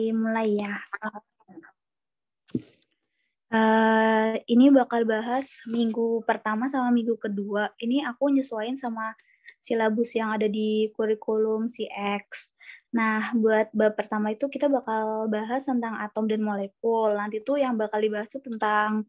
Mulai ya. Ini bakal bahas minggu pertama sama minggu kedua. Ini aku nyesuaiin sama silabus yang ada di kurikulum CX. Nah, buat bab pertama itu kita bakal bahas tentang atom dan molekul. Nanti tuh yang bakal dibahas tuh tentang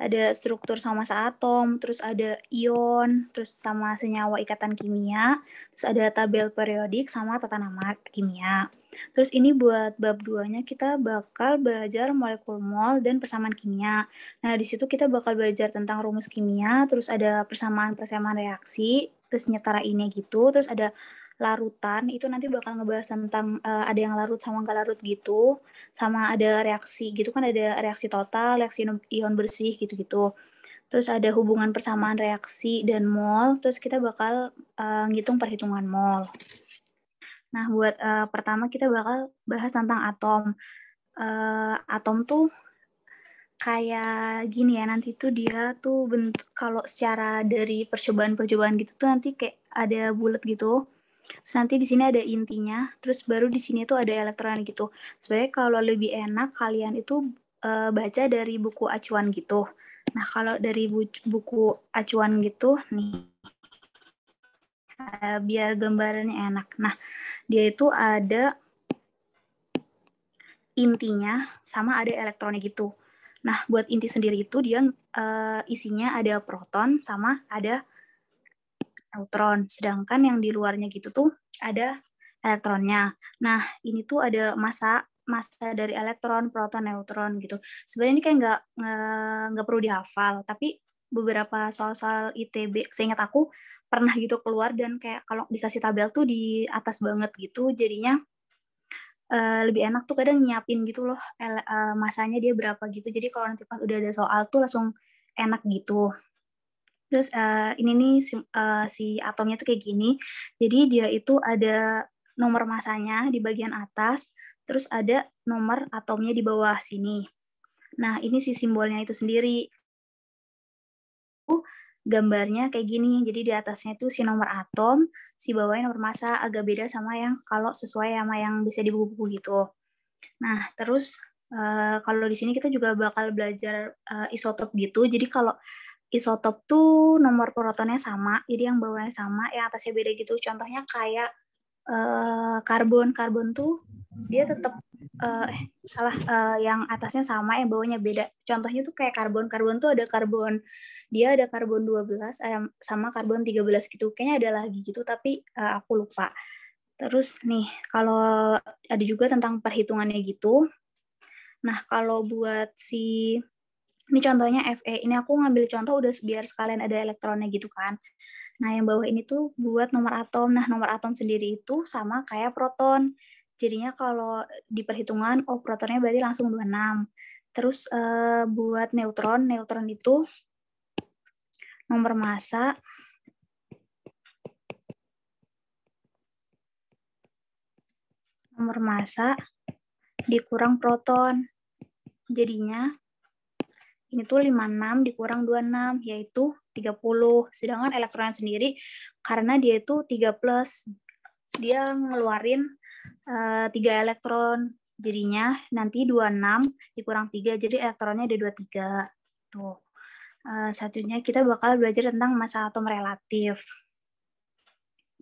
ada struktur sama massa atom, terus ada ion, terus sama senyawa ikatan kimia, terus ada tabel periodik sama tata nama kimia. Terus ini buat bab 2-nya kita bakal belajar molekul mol dan persamaan kimia. Nah, di situ kita bakal belajar tentang rumus kimia, terus ada persamaan reaksi, terus nyetarainnya gitu, terus ada larutan, itu nanti bakal ngebahas tentang ada yang larut sama nggak larut gitu, sama ada reaksi gitu kan, ada reaksi total, reaksi ion bersih gitu-gitu. Terus ada hubungan persamaan reaksi dan mol, terus kita bakal ngitung perhitungan mol. Nah, buat pertama kita bakal bahas tentang atom. Atom tuh kayak gini ya, nanti tuh dia tuh bentuk, kalau secara dari percobaan-percobaan gitu tuh nanti kayak ada bulat gitu. Terus nanti di sini ada intinya, terus baru di sini tuh ada elektron gitu. Sebenarnya kalau lebih enak kalian itu baca dari buku acuan gitu. Nah, kalau dari buku acuan gitu nih, biar gambarannya enak. Nah, dia itu ada intinya sama ada elektronnya gitu. Nah, buat inti sendiri itu dia isinya ada proton sama ada neutron. Sedangkan yang di luarnya gitu tuh ada elektronnya. Nah, ini tuh ada massa dari elektron, proton, neutron gitu. Sebenarnya ini kayak nggak perlu dihafal, tapi beberapa soal-soal ITB, seingat aku pernah gitu keluar dan kayak kalau dikasih tabel tuh di atas banget gitu, jadinya lebih enak tuh kadang nyiapin gitu loh masanya dia berapa gitu. Jadi kalau nanti pas udah ada soal tuh langsung enak gitu. Terus ini nih si atomnya tuh kayak gini. Jadi dia itu ada nomor masanya di bagian atas, terus ada nomor atomnya di bawah sini. Nah, ini si simbolnya itu sendiri. Gambarnya kayak gini. Jadi di atasnya itu si nomor atom, si bawahnya nomor massa, agak beda sama yang kalau sesuai sama yang bisa di buku-buku gitu. Nah, terus kalau di sini kita juga bakal belajar isotop gitu. Jadi kalau isotop tuh nomor protonnya sama, jadi yang bawahnya sama, yang atasnya beda gitu. Contohnya kayak karbon. Karbon tuh dia tetap yang atasnya sama, yang bawahnya beda. Contohnya tuh kayak karbon. Karbon tuh ada karbon, dia ada karbon 12 sama karbon 13 gitu. Kayaknya ada lagi gitu, tapi aku lupa. Terus nih, kalau ada juga tentang perhitungannya gitu. Nah, kalau buat ini contohnya Fe, ini aku ngambil contoh udah biar sekalian ada elektronnya gitu kan. Nah, yang bawah ini tuh buat nomor atom. Nah, nomor atom sendiri itu sama kayak proton. Jadinya kalau di perhitungan, protonnya berarti langsung 26. Terus buat neutron, neutron itu nomor massa dikurang proton. Jadinya ini tuh 56 dikurang 26, yaitu 30. Sedangkan elektron sendiri, karena dia itu 3+, dia ngeluarin 3 elektron. Jadinya nanti 26 dikurang 3, jadi elektronnya ada 23. Tuh. Satunya kita bakal belajar tentang massa atom relatif.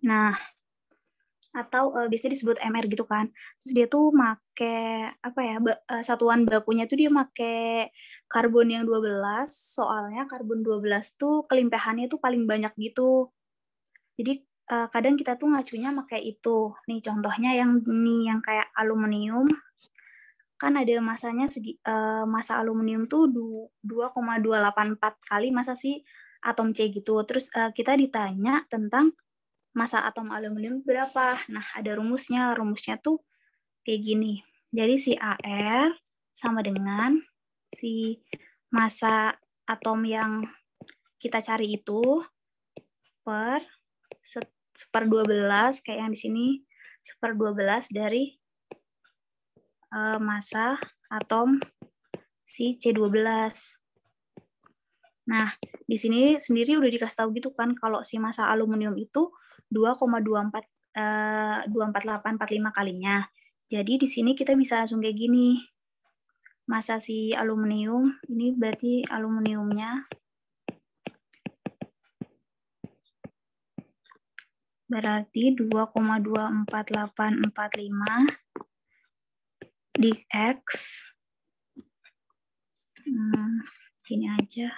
Nah, atau biasanya disebut MR gitu kan. Terus dia tuh make satuan bakunya tuh dia make karbon yang 12, soalnya karbon 12 tuh kelimpahannya tuh paling banyak gitu. Jadi kadang kita tuh ngacunya pakai itu. Nih contohnya yang ini yang kayak aluminium, kan ada masanya massa aluminium tuh 2,284 kali massa si atom C gitu. Terus kita ditanya tentang massa atom aluminium berapa? Nah, ada rumusnya. Rumusnya tuh kayak gini. Jadi si AR sama dengan si massa atom yang kita cari itu per 1/12 kayak yang di sini 1/12 dari massa atom si C12. Nah, di sini sendiri udah dikasih tahu gitu kan kalau si massa aluminium itu 2,24 24845 kalinya. Jadi di sini kita bisa langsung kayak gini. Massa si aluminium, ini berarti aluminiumnya berarti 2,24845 di X. Ini aja.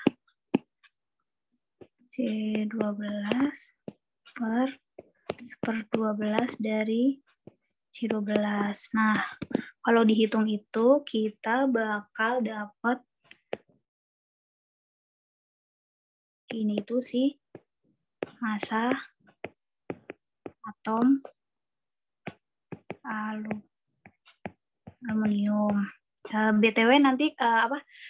C12 per 1/12 dari C12. Nah, kalau dihitung itu kita bakal dapat ini tuh sih massa atom aluminium. BTW nanti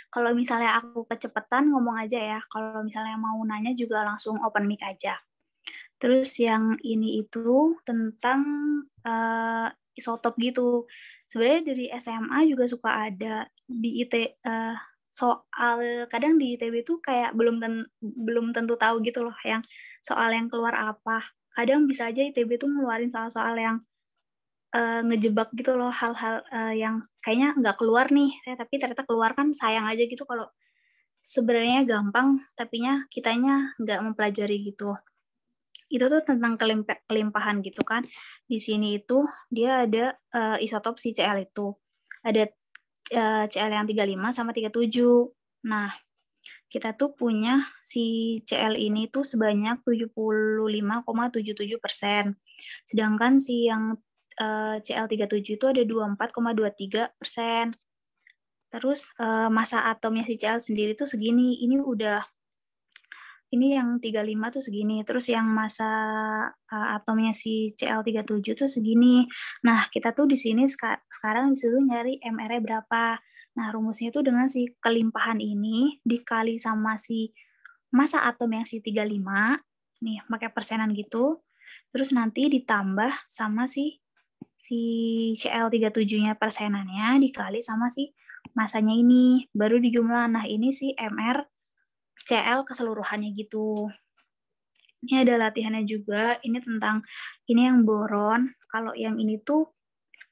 kalau misalnya aku kecepatan ngomong aja ya. Kalau misalnya mau nanya juga langsung open mic aja. Terus yang ini itu tentang isotop gitu. Sebenarnya dari SMA juga suka ada di soal, kadang di ITB tuh kayak belum tentu tahu gitu loh yang soal yang keluar apa. Kadang bisa aja ITB tuh ngeluarin soal-soal yang ngejebak gitu loh, hal-hal yang kayaknya nggak keluar nih, tapi ternyata keluar, kan sayang aja gitu kalau sebenarnya gampang tapinya kitanya nggak mempelajari gitu. Itu tuh tentang kelimpahan gitu kan. Di sini itu dia ada isotop si Cl itu. Ada Cl yang 35 sama 37. Nah, kita tuh punya si Cl ini tuh sebanyak 75,77%. Sedangkan si yang Cl37 itu ada 24,23%. Terus massa atomnya si Cl sendiri tuh segini. Ini yang 35 tuh segini. Terus yang massa atomnya si Cl37 tuh segini. Nah, kita tuh di sini sekarang disuruh nyari MR-nya berapa. Nah, rumusnya tuh dengan si kelimpahan ini dikali sama si massa atom yang si 35. Nih, pakai persenan gitu. Terus nanti ditambah sama si Cl37-nya persenannya dikali sama si masanya ini. Baru dijumlah. Nah, ini si MR CL keseluruhannya gitu. Ini ada latihannya juga. Ini tentang ini yang boron. Kalau yang ini tuh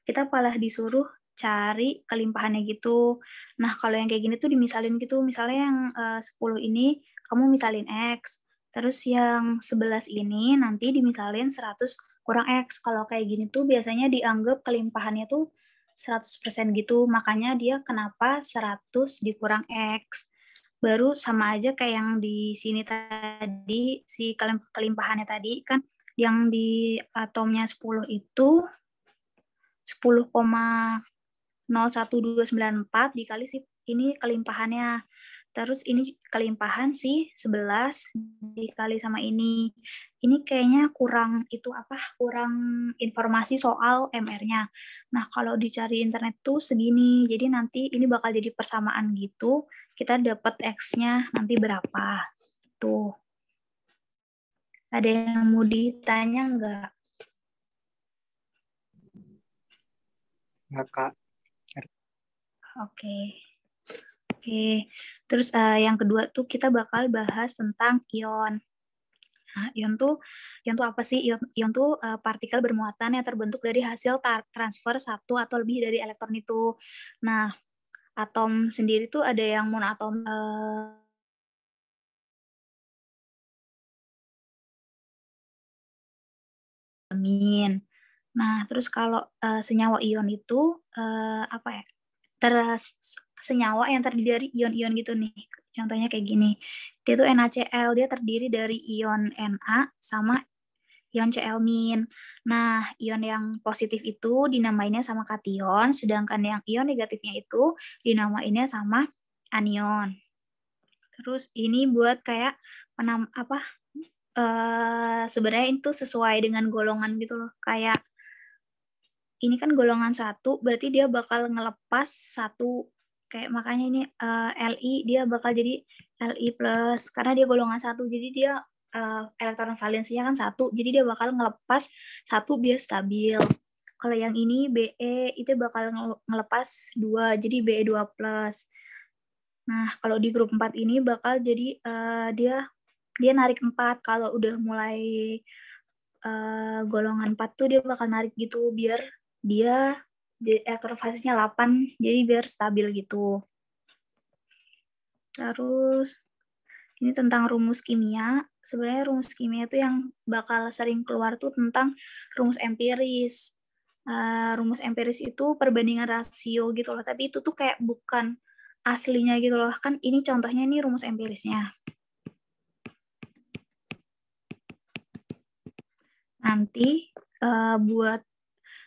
kita malah disuruh cari kelimpahannya gitu. Nah, kalau yang kayak gini tuh dimisalin gitu. Misalnya yang 10 ini kamu misalin X. Terus yang 11 ini nanti dimisalin 100 kurang X. Kalau kayak gini tuh biasanya dianggap kelimpahannya tuh 100% gitu. Makanya dia kenapa 100 dikurang X. Baru sama aja kayak yang di sini tadi, si kelimpahannya tadi kan yang di atomnya 10 itu 10,01294 dikali si ini kelimpahannya. Terus ini kelimpahan si 11 dikali sama ini. Ini kayaknya kurang informasi soal MR-nya. Nah, kalau dicari internet tuh segini. Jadi nanti ini bakal jadi persamaan gitu. Kita dapat X-nya nanti berapa. Tuh. Ada yang mau ditanya nggak? Nggak, Kak. Oke. Terus yang kedua tuh kita bakal bahas tentang ion. Nah, ion tuh apa sih? Ion tuh partikel bermuatan yang terbentuk dari hasil transfer satu atau lebih dari elektron itu. Nah, atom sendiri tuh ada yang monoatom amin. Nah, terus kalau senyawa ion itu apa ya? Senyawa yang terdiri dari ion-ion gitu nih. Contohnya kayak gini. Dia tuh NaCl, dia terdiri dari ion Na sama ion Cl-. Nah, ion yang positif itu dinamainnya sama kation, sedangkan yang ion negatifnya itu dinamainnya sama anion. Terus ini buat kayak sebenarnya itu sesuai dengan golongan gitu loh. Kayak ini kan golongan 1, berarti dia bakal ngelepas 1. Kayak makanya ini Li dia bakal jadi Li plus karena dia golongan 1. Jadi dia elektron valensinya kan 1. Jadi dia bakal ngelepas 1 biar stabil. Kalau yang ini Be itu bakal ngelepas 2. Jadi Be2 plus. Nah, kalau di grup 4 ini bakal jadi dia narik 4. Kalau udah mulai golongan 4 tuh dia bakal narik gitu biar dia elektrofasisnya 8, jadi biar stabil gitu. Terus ini tentang rumus kimia. Sebenarnya rumus kimia itu yang bakal sering keluar tuh tentang rumus empiris. Rumus empiris itu perbandingan rasio gitu loh, tapi itu tuh kayak bukan aslinya gitu loh. Kan ini contohnya nih rumus empirisnya. Nanti buat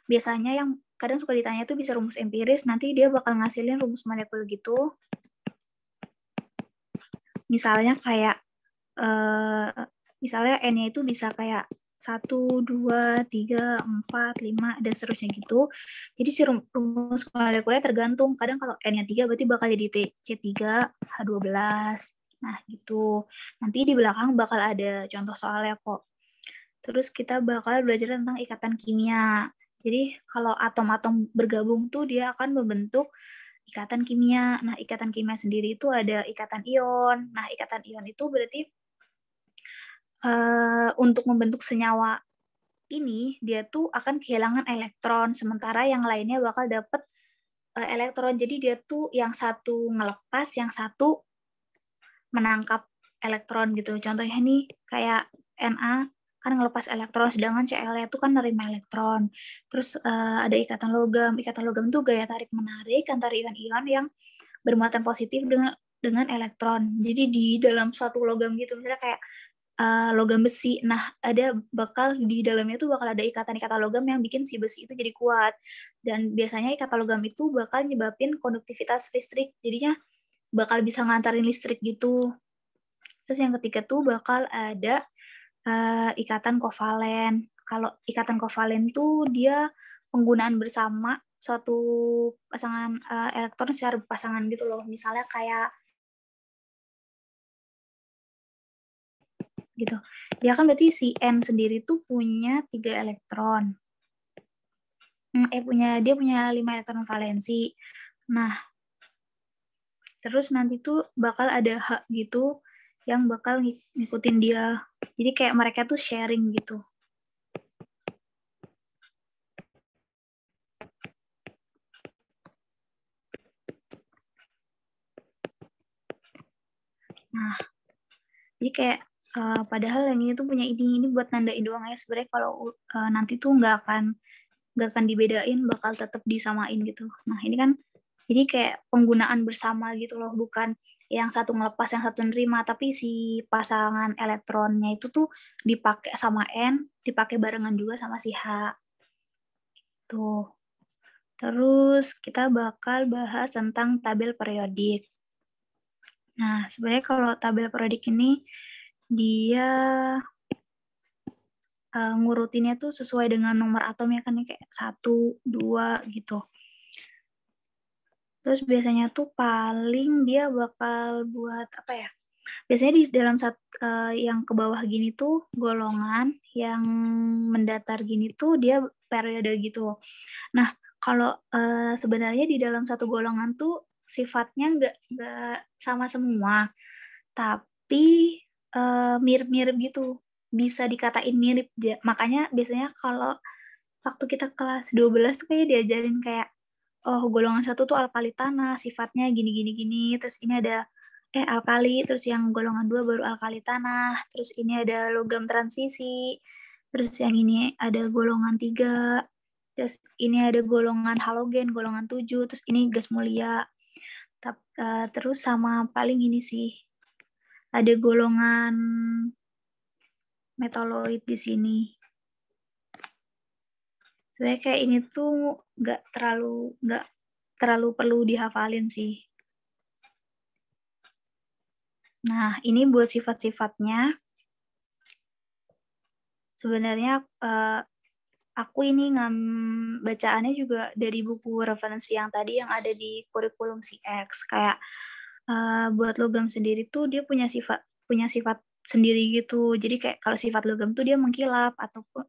biasanya yang kadang suka ditanya tuh bisa rumus empiris, nanti dia bakal ngasilin rumus molekul gitu. Misalnya kayak misalnya N-nya itu bisa kayak 1, 2, 3, 4, 5, dan seterusnya gitu. Jadi si rumus molekulnya tergantung. Kadang kalau N-nya 3 berarti bakal jadi C3, H12. Nah gitu. Nanti di belakang bakal ada contoh soalnya kok. Terus kita bakal belajar tentang ikatan kimia. Jadi kalau atom-atom bergabung tuh dia akan membentuk ikatan kimia. Nah, ikatan kimia sendiri itu ada ikatan ion. Nah, ikatan ion itu berarti untuk membentuk senyawa ini, dia tuh akan kehilangan elektron, sementara yang lainnya bakal dapet elektron. Jadi dia tuh yang satu ngelepas, yang satu menangkap elektron gitu. Contohnya nih, kayak Na kan ngelepas elektron, sedangkan Cl itu kan nerima elektron. Terus ada ikatan logam. Ikatan logam itu gaya tarik menarik antara ion-ion yang bermuatan positif dengan elektron. Jadi di dalam suatu logam gitu, misalnya kayak logam besi. Nah, ada bakal di dalamnya tuh bakal ada ikatan-ikatan logam yang bikin si besi itu jadi kuat. Dan biasanya ikatan logam itu bakal nyebabin konduktivitas listrik. Jadinya bakal bisa ngantarin listrik gitu. Terus yang ketiga tuh bakal ada ikatan kovalen. Kalau ikatan kovalen tuh dia penggunaan bersama suatu pasangan elektron secara berpasangan gitu loh. Misalnya kayak gitu. Ya kan berarti si N sendiri tuh punya 3 elektron. Dia punya 5 elektron valensi. Nah, terus nanti tuh bakal ada H gitu yang bakal ngikutin dia. Jadi kayak mereka tuh sharing gitu. Nah, jadi kayak padahal yang ini tuh punya ini buat nandain doang ya. Sebenarnya kalau nanti tuh nggak akan dibedain, bakal tetap disamain gitu. Nah, ini kan jadi kayak penggunaan bersama gitu loh, bukan yang satu ngelepas, yang satu nerima, tapi si pasangan elektronnya itu tuh dipakai sama N, dipakai barengan juga sama si H. Tuh. Terus kita bakal bahas tentang tabel periodik. Nah, sebenarnya kalau tabel periodik ini dia ngurutinnya tuh sesuai dengan nomor atomnya kan kayak 1, 2 gitu. Terus biasanya tuh paling dia bakal buat apa ya? Biasanya di dalam yang ke bawah gini tuh golongan, yang mendatar gini tuh dia periode gitu. Nah, kalau sebenarnya di dalam satu golongan tuh sifatnya nggak sama semua, tapi mirip-mirip gitu. Bisa dikatain mirip. Makanya biasanya kalau waktu kita kelas 12 tuh kayak diajarin kayak oh golongan 1 tuh alkali tanah, sifatnya gini gini gini, terus ini ada alkali, terus yang golongan 2 baru alkali tanah, terus ini ada logam transisi, terus yang ini ada golongan 3, terus ini ada golongan halogen, golongan 7, terus ini gas mulia. Terus sama paling ini sih, ada golongan metaloid di sini. Sebenarnya kayak ini tuh nggak terlalu perlu dihafalin sih. Nah, ini buat sifat-sifatnya. Sebenarnya aku ini bacaannya juga dari buku referensi yang tadi yang ada di kurikulum CX. Kayak buat logam sendiri tuh dia punya sifat sendiri gitu. Jadi kayak kalau sifat logam tuh dia mengkilap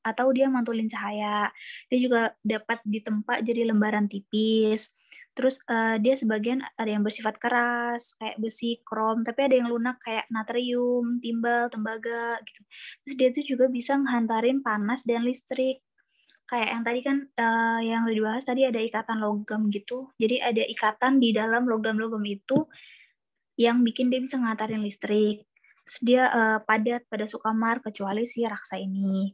atau dia mantulin cahaya. Dia juga dapat ditempa jadi lembaran tipis. Terus dia sebagian ada yang bersifat keras kayak besi, krom, tapi ada yang lunak kayak natrium, timbal, tembaga gitu. Terus dia tuh juga bisa ngehantarin panas dan listrik. kayak yang tadi kan yang udah dibahas tadi ada ikatan logam gitu. Jadi ada ikatan di dalam logam-logam itu yang bikin dia bisa ngatarin listrik. Terus dia padat pada sukamar kecuali si raksa ini.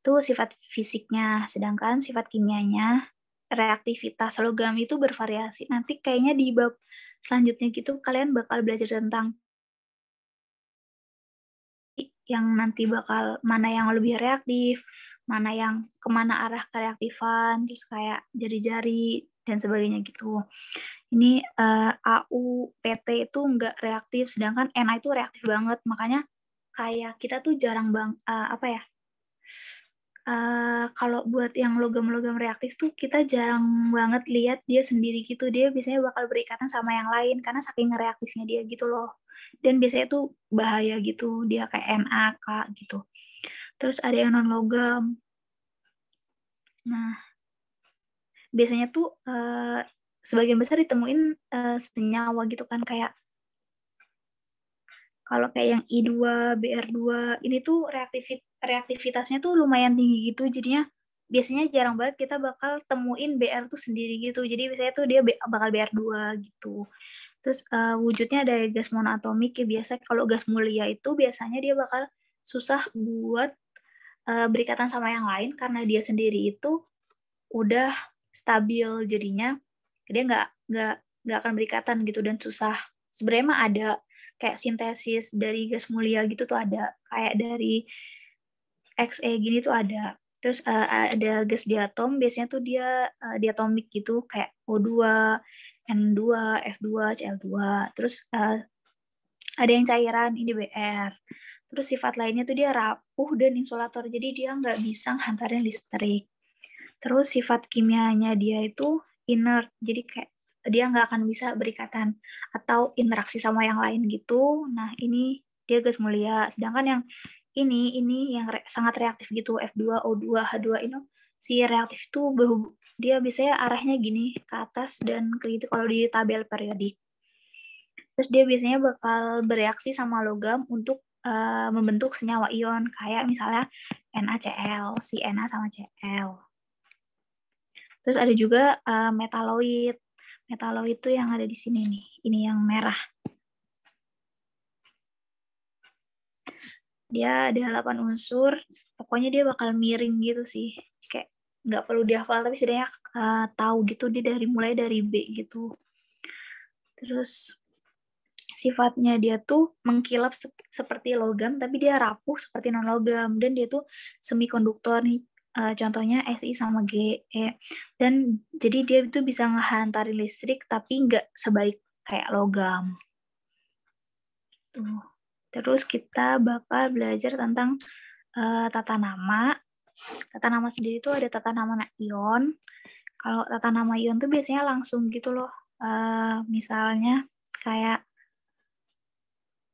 Itu sifat fisiknya, sedangkan sifat kimianya reaktivitas logam itu bervariasi. Nanti kayaknya di bab selanjutnya gitu kalian bakal belajar tentang yang nanti bakal mana yang lebih reaktif, mana yang kemana arah kereaktifan, terus kayak jari-jari dan sebagainya gitu. Ini AU, PT itu nggak reaktif, sedangkan Na itu reaktif banget. Makanya kayak kita tuh jarang apa ya? Kalau buat yang logam-logam reaktif tuh kita jarang banget lihat dia sendiri gitu. Dia biasanya bakal berikatan sama yang lain karena saking reaktifnya dia gitu loh. Dan biasanya tuh bahaya gitu. Dia kayak Na, K gitu. Terus ada yang non logam. Nah, biasanya tuh sebagian besar ditemuin senyawa gitu kan, kayak kalau kayak yang I2, BR2 ini tuh reaktivitasnya tuh lumayan tinggi gitu, jadinya biasanya jarang banget kita bakal temuin BR tuh sendiri gitu. Jadi biasanya tuh dia bakal BR2 gitu. Terus wujudnya ada gas monoatomik ya, biasa kalau gas mulia itu biasanya dia bakal susah buat berikatan sama yang lain karena dia sendiri itu udah stabil, jadinya dia nggak akan berikatan gitu dan susah. Sebenarnya mah ada kayak sintesis dari gas mulia gitu tuh, ada kayak dari Xe gini tuh ada. Terus ada gas diatom, biasanya tuh dia diatomik gitu kayak O2, N2, F2, Cl2. Terus ada yang cairan, ini Br. Terus sifat lainnya tuh dia rapuh dan insulator, jadi dia nggak bisa ngantarin listrik. Terus sifat kimianya dia itu inert, jadi kayak dia nggak akan bisa berikatan atau interaksi sama yang lain gitu. Nah ini dia gas mulia. Sedangkan yang ini yang sangat reaktif gitu, F2, O2, H2 ini si reaktif tuh dia biasanya arahnya gini ke atas dan ke gitu kalau di tabel periodik. Terus dia biasanya bakal bereaksi sama logam untuk membentuk senyawa ion kayak misalnya NaCl, si Na sama Cl. Terus ada juga metaloid. Metaloid itu yang ada di sini nih. Ini yang merah. Dia ada 8 unsur. Pokoknya dia bakal miring gitu sih. Kayak nggak perlu dihafal, tapi setidaknya tahu gitu dia mulai dari B gitu. Terus sifatnya dia tuh mengkilap seperti logam, tapi dia rapuh seperti non logam, dan dia tuh semikonduktor nih. Contohnya Si sama Ge. Dan jadi dia itu bisa ngehantarin listrik, tapi nggak sebaik kayak logam. Tuh. Terus kita bakal belajar tentang tata nama. Tata nama sendiri itu ada tata nama ion. Kalau tata nama ion tuh biasanya langsung gitu loh. Misalnya kayak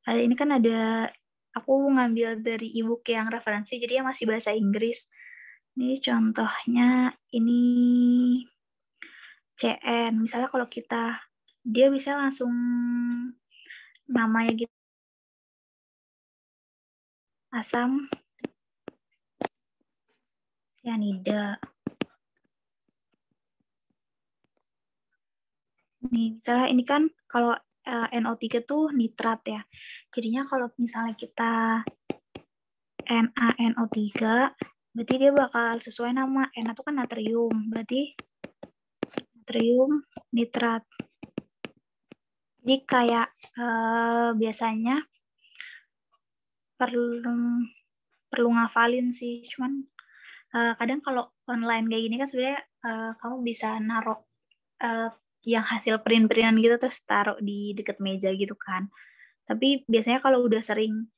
ini kan ada, aku ngambil dari ebook yang referensi, jadi ya masih bahasa Inggris. Ini contohnya, ini CN. Misalnya kalau dia bisa langsung namanya gitu, asam sianida. Nih, misalnya ini kan kalau NO3 tuh nitrat ya. Jadinya kalau misalnya kita NaNO3, berarti dia bakal sesuai nama. Na itu kan natrium, berarti natrium nitrat. Jadi kayak biasanya perlu ngafalin sih. Cuman kadang kalau online kayak gini kan sebenarnya kamu bisa naruh yang hasil print-printan gitu terus taruh di deket meja gitu kan. Tapi biasanya kalau udah sering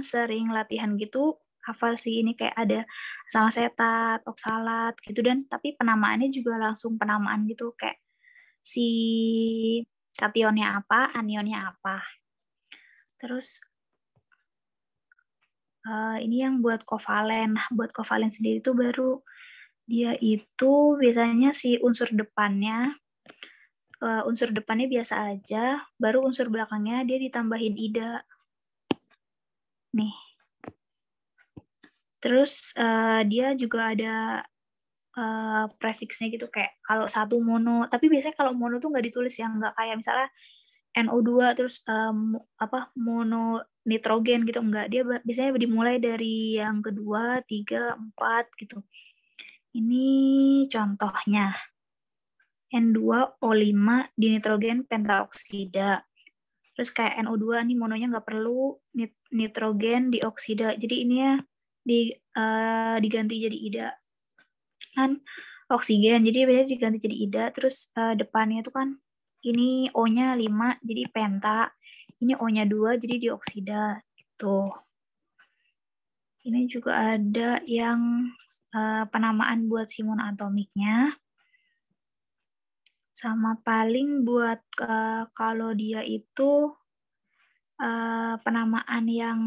sering latihan gitu, hafal sih ini kayak ada sama asetat, oksalat gitu, dan tapi penamaannya juga langsung penamaan gitu kayak si kationnya apa, anionnya apa. Terus ini yang buat kovalen. Nah, buat kovalen sendiri tuh baru dia itu biasanya si unsur depannya biasa aja, baru unsur belakangnya dia ditambahin ida. Nih. Terus dia juga ada prefiksnya gitu, kayak kalau satu mono, tapi biasanya kalau mono tuh nggak ditulis ya, nggak kayak misalnya NO2 terus mono nitrogen gitu, enggak. Dia biasanya dimulai dari yang kedua, 3, 4 gitu. Ini contohnya. N2O5 dinitrogen pentaoksida. Terus kayak NO2 nih mononya nggak perlu, nitrogen dioksida. Jadi ini ya diganti jadi ida. Kan oksigen, jadi beda diganti jadi ida. Terus depannya itu kan ini O-nya 5 jadi penta. Ini O-nya 2 jadi dioksida gitu. Ini juga ada yang penamaan buat simbol atomiknya. Sama paling buat kalau dia itu penamaan yang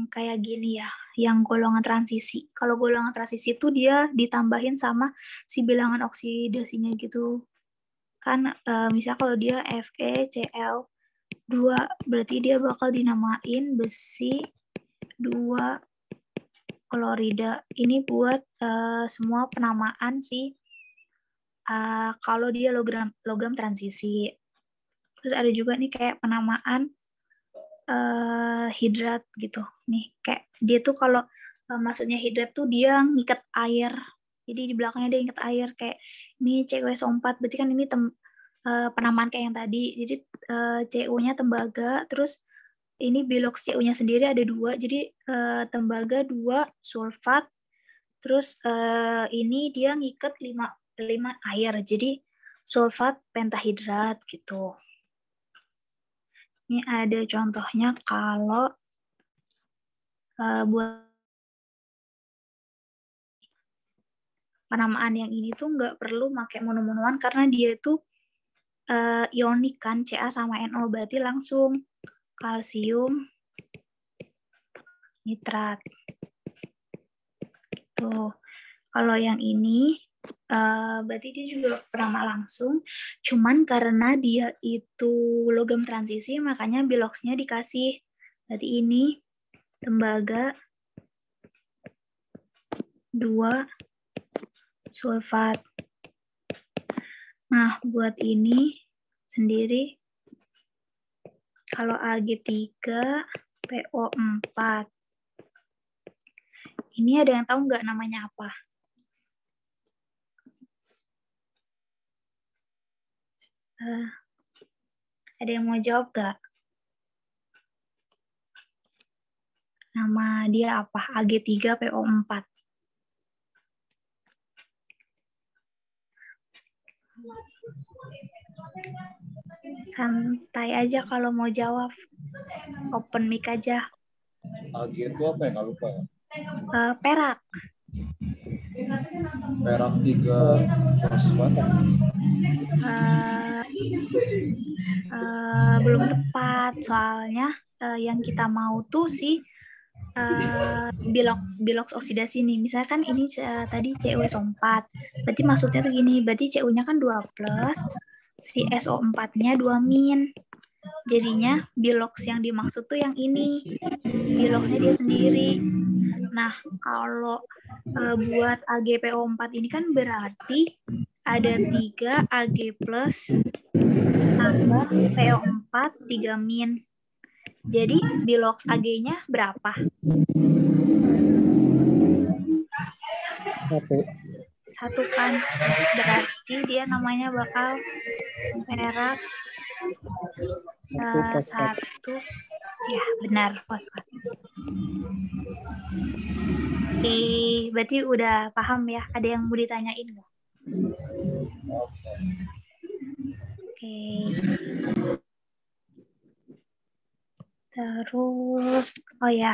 kayak gini ya, yang golongan transisi. Kalau golongan transisi itu dia ditambahin sama si bilangan oksidasinya gitu. Kan misalnya kalau dia FeCl2, berarti dia bakal dinamain besi 2 klorida. Ini buat semua penamaan sih kalau dia logam transisi. Terus ada juga nih kayak penamaan hidrat gitu. Nih kayak dia tuh kalau maksudnya hidrat tuh dia ngikat air. Jadi di belakangnya dia ngikat air, kayak ini CuSO4, berarti kan ini penamaan kayak yang tadi. Jadi CU-nya tembaga, terus ini bilox CU-nya sendiri ada 2, jadi tembaga 2 sulfat, terus ini dia ngikat 5 air, jadi sulfat pentahidrat gitu. Ini ada contohnya kalau buat penamaan yang ini tuh nggak perlu pakai mono-monoan karena dia itu ionik kan, Ca sama NO, berarti langsung kalsium nitrat. Tuh, kalau yang ini berarti dia juga penama langsung, cuman karena dia itu logam transisi makanya biloxnya dikasih. Berarti ini tembaga 2 sulfat. Nah, buat ini sendiri kalau Ag3 PO4. Ini ada yang tahu nggak namanya apa? Ada yang mau jawab nggak? Nama dia apa? Ag3 PO4. Santai aja kalau mau jawab. Open mic aja. Ag itu apa ya? Nggak lupa ya. Perak. Perak 3 fosfat. Belum tepat, soalnya yang kita mau tuh si bilox oksidasi nih. Misalkan ini tadi CuSO4. Berarti maksudnya tuh gini, berarti Cu-nya kan 2+, si SO4-nya 2-. Jadinya bilox yang dimaksud tuh yang ini. Biloxnya dia sendiri. Nah, kalau buat AgPO4 ini kan berarti ada 3 Ag plus tambah PO4 3-. Jadi bilox Ag-nya berapa? 1 kan. Berarti dia namanya bakal perak 1. Ya, benar, fosfat. Oke, berarti udah paham ya? Ada yang mau ditanyain nggak? Oke. Terus, oh ya,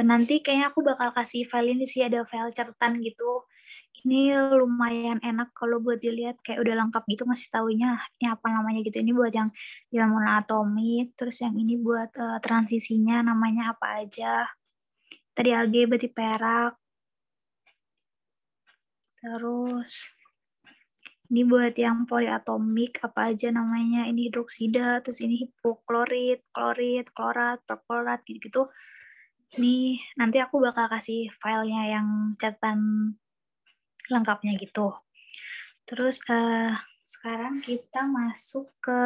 nanti kayaknya aku bakal kasih file ini sih, ada file catatan gitu. Ini lumayan enak kalau buat dilihat, kayak udah lengkap gitu ngasih taunya ini apa namanya gitu. Ini buat yang monoatomik, terus yang ini buat transisinya namanya apa aja. Tadi Ag berarti perak. Terus ini buat yang poliatomik apa aja namanya, ini hidroksida, terus ini hipoklorit, klorit, klorat, perklorat gitu-gitu. Ini nanti aku bakal kasih filenya yang catatan lengkapnya gitu. Terus sekarang kita masuk ke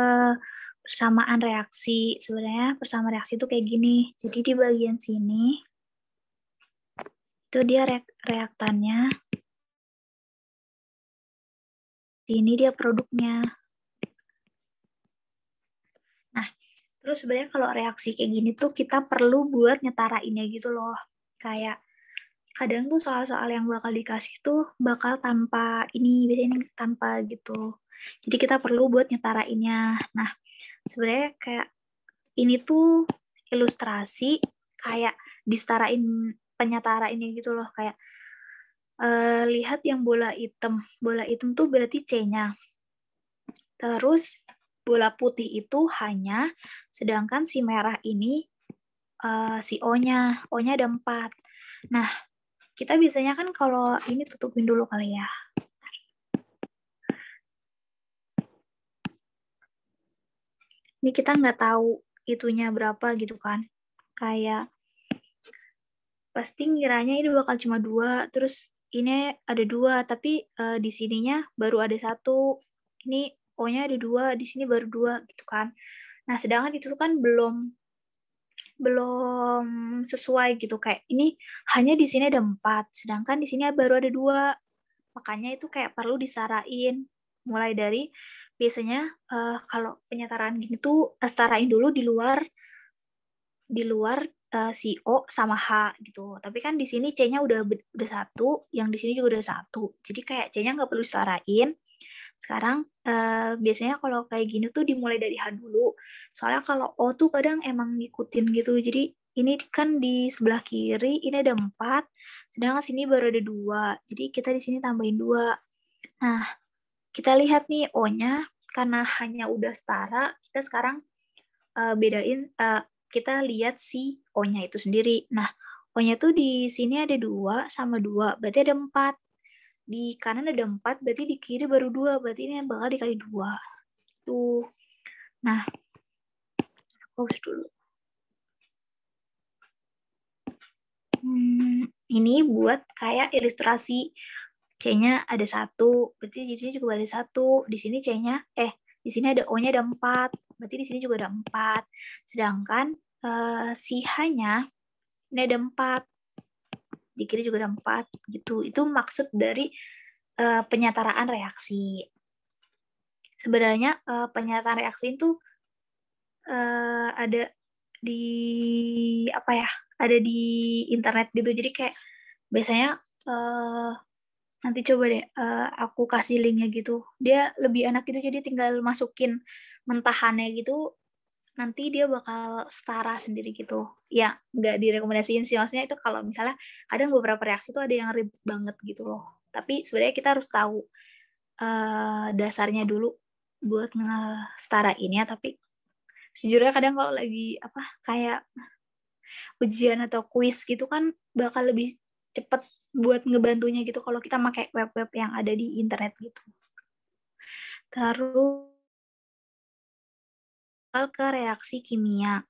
persamaan reaksi. Sebenarnya persamaan reaksi itu kayak gini. Jadi di bagian sini itu dia reaktannya. Ini dia produknya. Nah, terus sebenarnya kalau reaksi kayak gini tuh kita perlu buat nyetarainnya gitu loh. Kayak kadang tuh soal-soal yang bakal dikasih tuh bakal tanpa ini, biasanya ini tanpa gitu. Jadi kita perlu buat nyetarainnya. Nah, sebenarnya kayak ini tuh ilustrasi kayak disetarain penyetara ini gitu loh. Kayak lihat yang bola hitam. Bola hitam tuh berarti C-nya. Terus bola putih itu hanya, sedangkan si merah ini si O-nya. O-nya ada 4. Nah, kita biasanya kan kalau ini tutupin dulu kali ya. Ini kita nggak tahu itunya berapa gitu kan. Kayak pasti ngiranya ini bakal cuma 2, terus ini ada 2, tapi di sininya baru ada 1. Ini O-nya ada 2, di sini baru 2 gitu kan. Nah, sedangkan itu kan belum sesuai gitu, kayak ini hanya di sini ada 4, sedangkan di sini baru ada 2. Makanya itu kayak perlu disarain. Mulai dari biasanya kalau penyetaraan gini tuh setarain dulu di luar si O sama H gitu. Tapi kan di sini C-nya udah 1, yang di sini juga udah 1. Jadi kayak C-nya nggak perlu setarain. Sekarang biasanya kalau kayak gini tuh dimulai dari H dulu. Soalnya kalau O tuh kadang emang ngikutin gitu. Jadi ini kan di sebelah kiri ini ada 4, sedangkan sini baru ada 2. Jadi kita di sini tambahin 2. Nah, kita lihat nih O-nya karena hanya udah setara, kita sekarang bedain, kita lihat si O-nya itu sendiri. Nah, O-nya tuh di sini ada 2 sama 2, berarti ada 4. Di kanan ada 4, berarti di kiri baru 2, berarti ini bakal dikali 2. Tuh. Nah, hapus dulu. Ini buat kayak ilustrasi. C-nya ada 1, berarti di sini juga ada 1. Di sini C-nya, di sini ada O-nya ada 4, berarti di sini juga ada 4. Sedangkan si H-nya ini ada 4, di kiri juga ada 4 gitu. Itu maksud dari penyetaraan reaksi. Sebenarnya penyetaraan reaksi itu ada di apa ya? Ada di internet gitu. Jadi kayak biasanya nanti coba deh aku kasih linknya gitu. Dia lebih enak gitu, jadi tinggal masukin mentahannya gitu, nanti dia bakal setara sendiri gitu. Ya, nggak direkomendasiin sih. Maksudnya itu kalau misalnya ada beberapa reaksi tuh ada yang ribet banget gitu loh. Tapi sebenarnya kita harus tahu dasarnya dulu buat nge-setarainnya. Tapi sejujurnya kadang kalau lagi kayak ujian atau kuis gitu kan bakal lebih cepet buat ngebantunya gitu kalau kita pakai web-web yang ada di internet gitu. Terus ke reaksi kimia.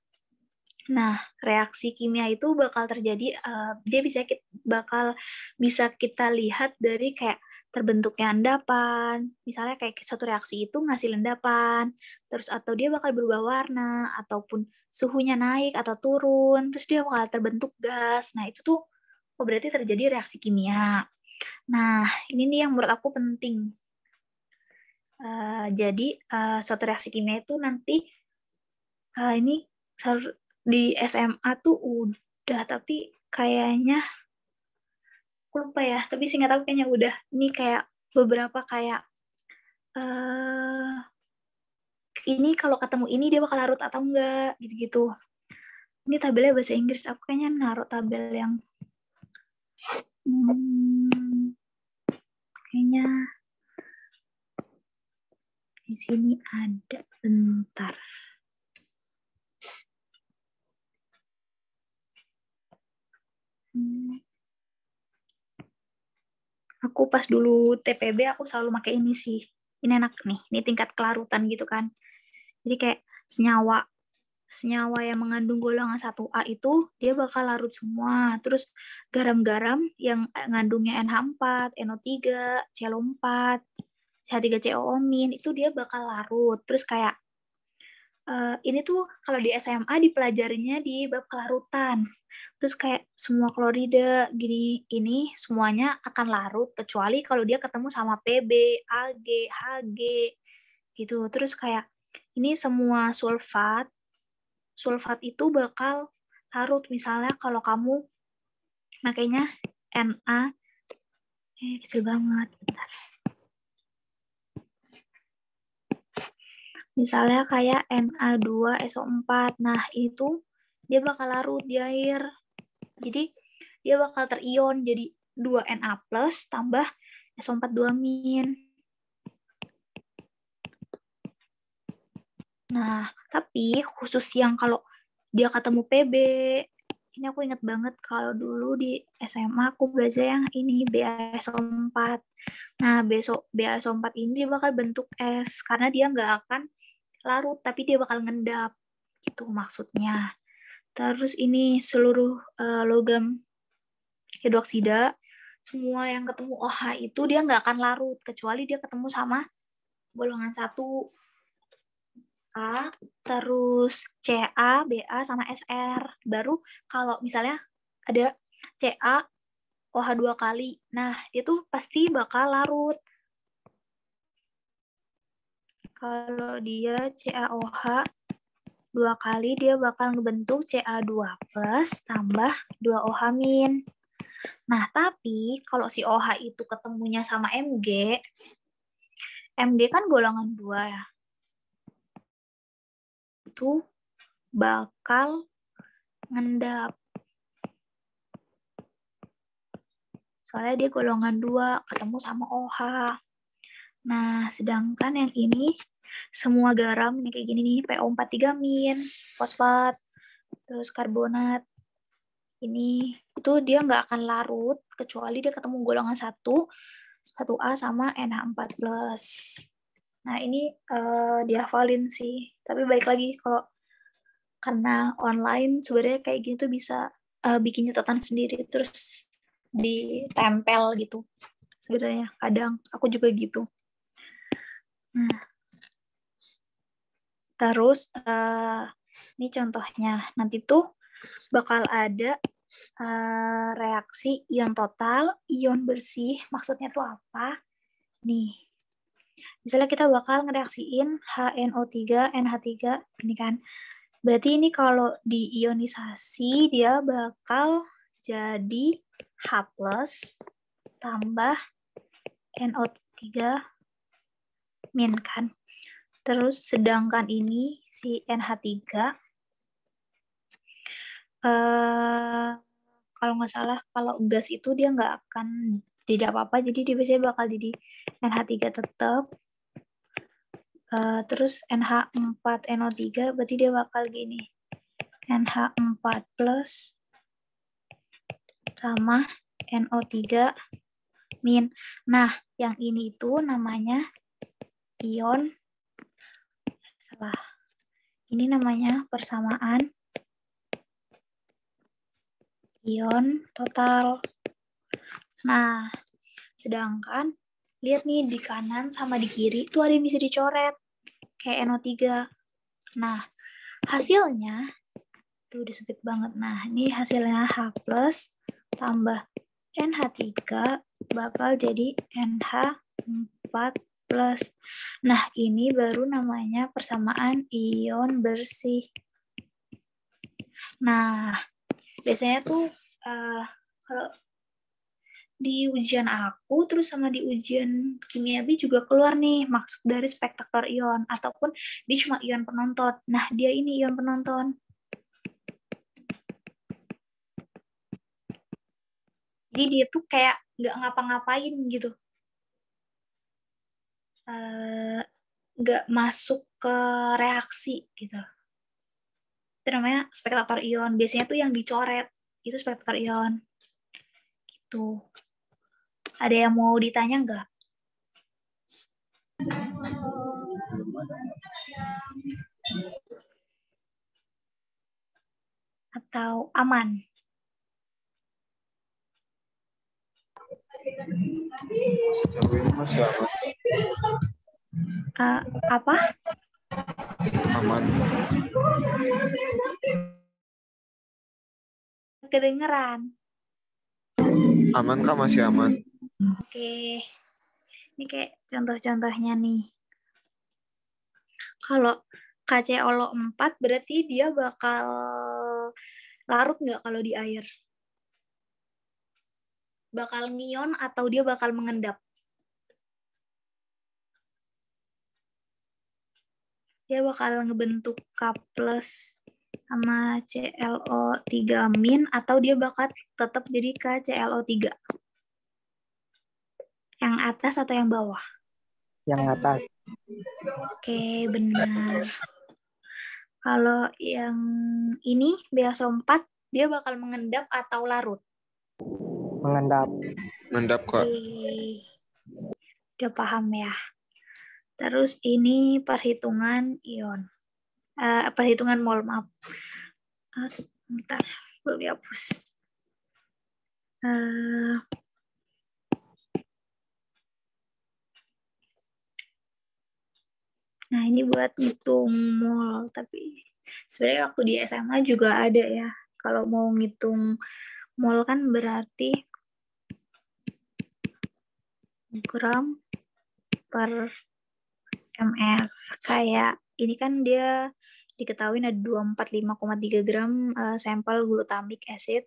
Nah, reaksi kimia itu bakal terjadi, dia bakal bisa kita lihat dari kayak terbentuknya endapan, misalnya kayak suatu reaksi itu ngasih endapan, terus atau dia bakal berubah warna, ataupun suhunya naik atau turun, terus dia bakal terbentuk gas. Nah, itu tuh berarti terjadi reaksi kimia. Nah, ini nih yang menurut aku penting. Jadi, suatu reaksi kimia itu nanti, ini di SMA tuh udah, tapi kayaknya aku lupa ya, tapi singkat aku kayaknya udah. Ini kayak beberapa kayak ini kalau ketemu ini dia bakal larut atau enggak gitu-gitu. Ini tabelnya bahasa Inggris, aku kayaknya naruh tabel yang kayaknya di sini ada, bentar. Aku pas dulu TPB aku selalu pakai ini sih. Ini enak nih, ini tingkat kelarutan gitu kan. Jadi kayak senyawa senyawa yang mengandung golongan 1A itu dia bakal larut semua. Terus garam-garam yang ngandungnya NH4, NO3, ClO4, CH3COO- itu dia bakal larut. Terus kayak ini tuh kalau di SMA dipelajarinya di bab kelarutan. Terus kayak semua klorida gini ini semuanya akan larut kecuali kalau dia ketemu sama PB, AG, HG gitu. Terus kayak ini semua sulfat itu bakal larut. Misalnya kalau kamu makanya Na kecil banget. Bentar. Misalnya kayak Na2SO4. Nah, itu dia bakal larut di air. Jadi dia bakal terion jadi 2Na+ tambah SO4 2-. Nah, tapi khusus yang kalau dia ketemu PB, ini aku inget banget kalau dulu di SMA aku belajar yang ini BaSO4. Nah, BaSO4 ini dia bakal bentuk es karena dia nggak akan larut, tapi dia bakal ngendap. Gitu maksudnya. Terus ini seluruh logam hidroksida, semua yang ketemu OH itu dia nggak akan larut, kecuali dia ketemu sama golongan 1 A, terus Ca, Ba, sama Sr. Baru kalau misalnya ada Ca, OH 2 kali, nah itu pasti bakal larut. Kalau dia CaOH 2 kali, dia bakal ngebentuk Ca2+ tambah 2OH-. Nah, tapi kalau si OH itu ketemunya sama Mg kan golongan 2 ya. Itu bakal ngendap. Soalnya dia golongan 2 ketemu sama OH. Nah, sedangkan yang ini semua garam ini kayak gini nih, PO43-, fosfat, terus karbonat. Ini itu dia nggak akan larut kecuali dia ketemu golongan 1A sama NH4+. Nah, ini dihafalin sih. Tapi balik lagi kalau karena online sebenarnya kayak gini tuh bisa bikin catatan sendiri terus ditempel gitu. Sebenarnya kadang aku juga gitu. Nah, terus ini contohnya. Nanti tuh bakal ada reaksi ion total, ion bersih. Maksudnya tuh apa? Nih, misalnya kita bakal ngereaksiin HNO3, NH3, ini kan. Berarti ini kalau diionisasi, dia bakal jadi H+ tambah NO3- kan. Terus sedangkan ini si NH3, kalau nggak salah, kalau gas itu dia nggak akan jadi apa-apa, jadi dia biasanya bakal jadi NH3 tetap. Terus NH4NO3 berarti dia bakal gini, NH4+ sama NO3-. Nah, yang ini itu namanya ion, salah, ini namanya persamaan ion total. Nah, sedangkan lihat nih di kanan sama di kiri itu ada yang bisa dicoret kayak NO3. Nah, hasilnya tuh udah sempit banget. Nah, ini hasilnya H+ tambah NH3 bakal jadi NH4+. Nah, ini baru namanya persamaan ion bersih. Nah, biasanya tuh kalau di ujian aku terus sama di ujian kimia B juga keluar nih maksud dari spektaktor ion ataupun dia cuma ion penonton. Nah, dia ini ion penonton. Jadi dia tuh kayak nggak ngapa-ngapain gitu. Nggak masuk ke reaksi gitu. Itu namanya spektaktor ion. Biasanya tuh yang dicoret itu spektaktor ion. Gitu. Ada yang mau ditanya nggak? atau aman? Sejauh ini masih aman. Apa? Aman. Kedengeran. Aman Kak, masih aman. Oke. Ini kayak contoh-contohnya nih. Kalau KClO 4 berarti dia bakal larut nggak kalau di air? Bakal ngion atau dia bakal mengendap? Dia bakal ngebentuk K+ sama ClO3- atau dia bakal tetap jadi KClO3? Yang atas atau yang bawah? Yang atas. Oke, benar. Kalau yang ini BaSO4 dia bakal mengendap atau larut? Mengendap. Mengendap Kak. Udah paham ya. Terus ini perhitungan ion. Perhitungan mol, maaf. Bentar, belum dihapus. Nah, ini buat ngitung mol, tapi sebenarnya waktu di SMA juga ada ya. Kalau mau ngitung mol kan berarti gram per ml. Kayak ini kan dia diketahui ada 245,3 gram sampel glutamic acid.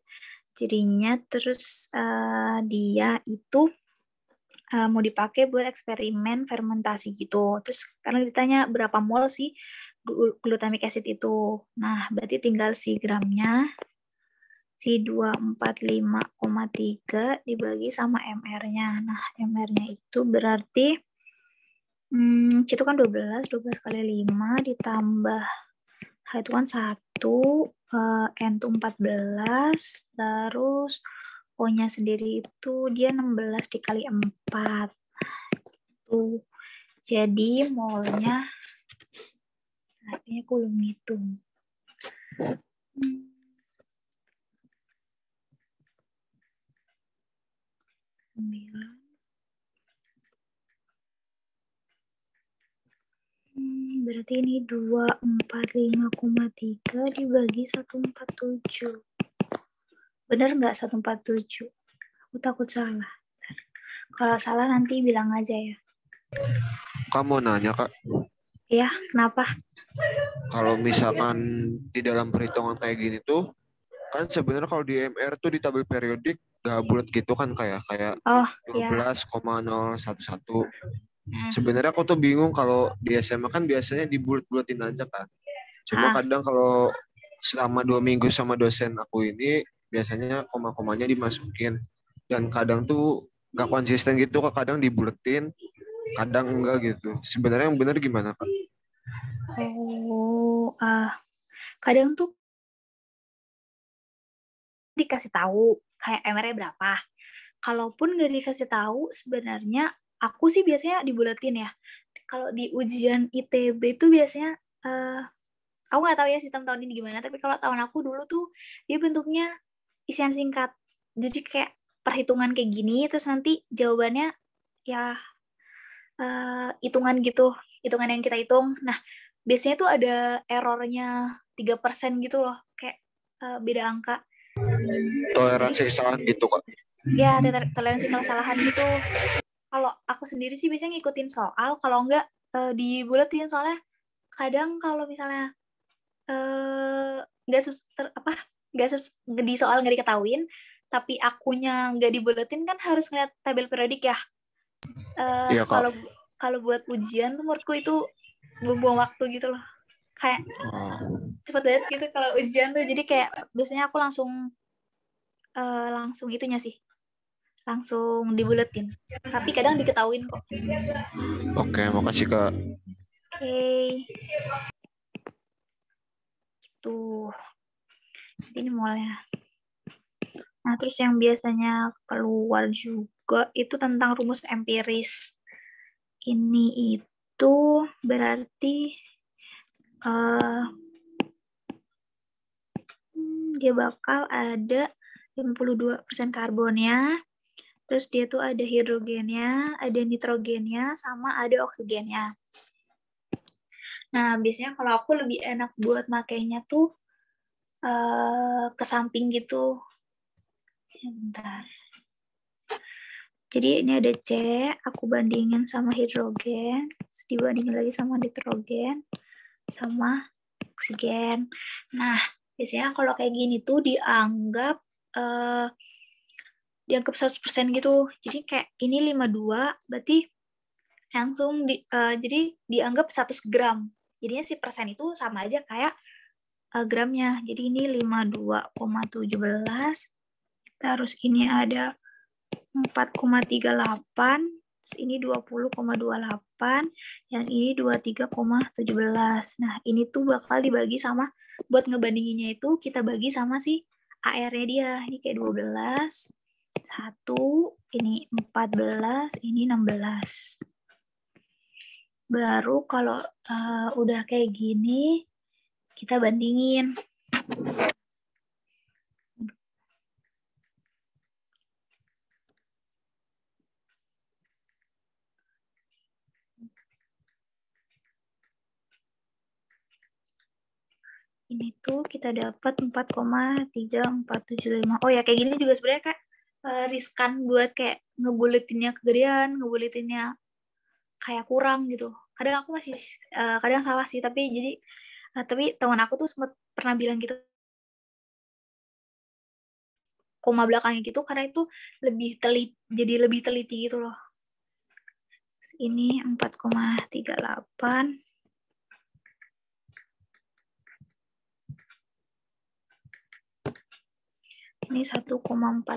Jadinya terus dia itu mau dipakai buat eksperimen fermentasi gitu. Terus karena ditanya berapa mol sih glutamic acid itu. Nah, berarti tinggal si gramnya, si 245,3 dibagi sama mR-nya. Nah, mR-nya itu berarti itu kan 12 kali 5 ditambah H itu kan 1, N itu 14, terus O-nya sendiri itu dia 16 dikali 4. Tuh. Jadi molnya, artinya aku belum hitung. 9. Berarti ini 245,3 dibagi 147. Benar nggak 147? Aku takut salah. Kalau salah nanti bilang aja ya. Kamu nanya Kak, Ya, kenapa? kalau misalkan di dalam perhitungan kayak gini tuh, kan sebenarnya kalau di MR tuh di tabel periodik gak bulat gitu kan, kayak Oh, ya. 12,011. Sebenarnya aku tuh bingung kalau di SMA kan biasanya dibulat-bulatin aja kan. Cuma kadang kalau selama 2 minggu sama dosen aku ini biasanya koma-komanya dimasukin, dan kadang tuh gak konsisten gitu Kak, kadang dibuletin, kadang enggak gitu. Sebenarnya yang benar gimana Kak? Oh, kadang tuh dikasih tahu kayak MR-nya berapa. Kalaupun nggak dikasih tahu, sebenarnya aku sih biasanya dibulatin ya. Kalau di ujian ITB itu biasanya, aku nggak tahu ya sistem tahun ini gimana, tapi kalau tahun aku dulu tuh dia bentuknya isian singkat. Jadi kayak perhitungan kayak gini, terus nanti jawabannya ya hitungan gitu, hitungan yang kita hitung. Nah, biasanya tuh ada errornya 3% gitu loh, kayak beda angka. Toleransi kesalahan gitu Kak? Ya, toleransi kesalahan gitu. Kalau aku sendiri sih biasanya ngikutin soal, kalau enggak dibulatin, soalnya kadang kalau misalnya nggak di soal nggak diketahuin, tapi akunya nggak dibulatin kan harus ngeliat tabel periodik ya. Iya Kak. Kalau buat ujian tuh menurutku itu buang waktu gitu loh, kayak cepet banget gitu kalau ujian tuh. Jadi kayak biasanya aku langsung itunya sih, langsung dibuletin, tapi kadang diketahuin kok. Oke, makasih Kak. Oke. Tuh, ini molnya. Nah, terus yang biasanya keluar juga itu tentang rumus empiris. Ini itu berarti dia bakal ada 52% karbonnya, terus dia tuh ada hidrogennya, ada nitrogennya, sama ada oksigennya. Nah, biasanya kalau aku lebih enak buat makainya tuh ke samping gitu. Bentar. Jadi ini ada C, aku bandingin sama hidrogen, terus dibandingin lagi sama nitrogen, sama oksigen. Nah, biasanya kalau kayak gini tuh dianggap 100% gitu. Jadi kayak ini 52, berarti langsung jadi dianggap 100 gram. Jadinya si persen itu sama aja kayak gramnya. Jadi ini 52,17, terus ini ada 4,38, ini 20,28, yang ini 23,17. Nah, ini tuh bakal dibagi sama, buat ngebandinginnya itu kita bagi sama si AR-nya dia. Ini kayak 12, 1, ini 14, ini 16. Baru kalau udah kayak gini, kita bandingin. Ini tuh kita dapat 4,3475. Oh ya, kayak gini juga sebenarnya kayak riskan buat kayak ngebuletinnya kegedean, ngebuletinnya kayak kurang gitu. Kadang aku masih kadang salah sih, tapi tapi teman aku tuh sempat pernah bilang gitu, koma belakangnya gitu, karena itu jadi lebih teliti gitu loh. Ini 4,38. Ini 1,44.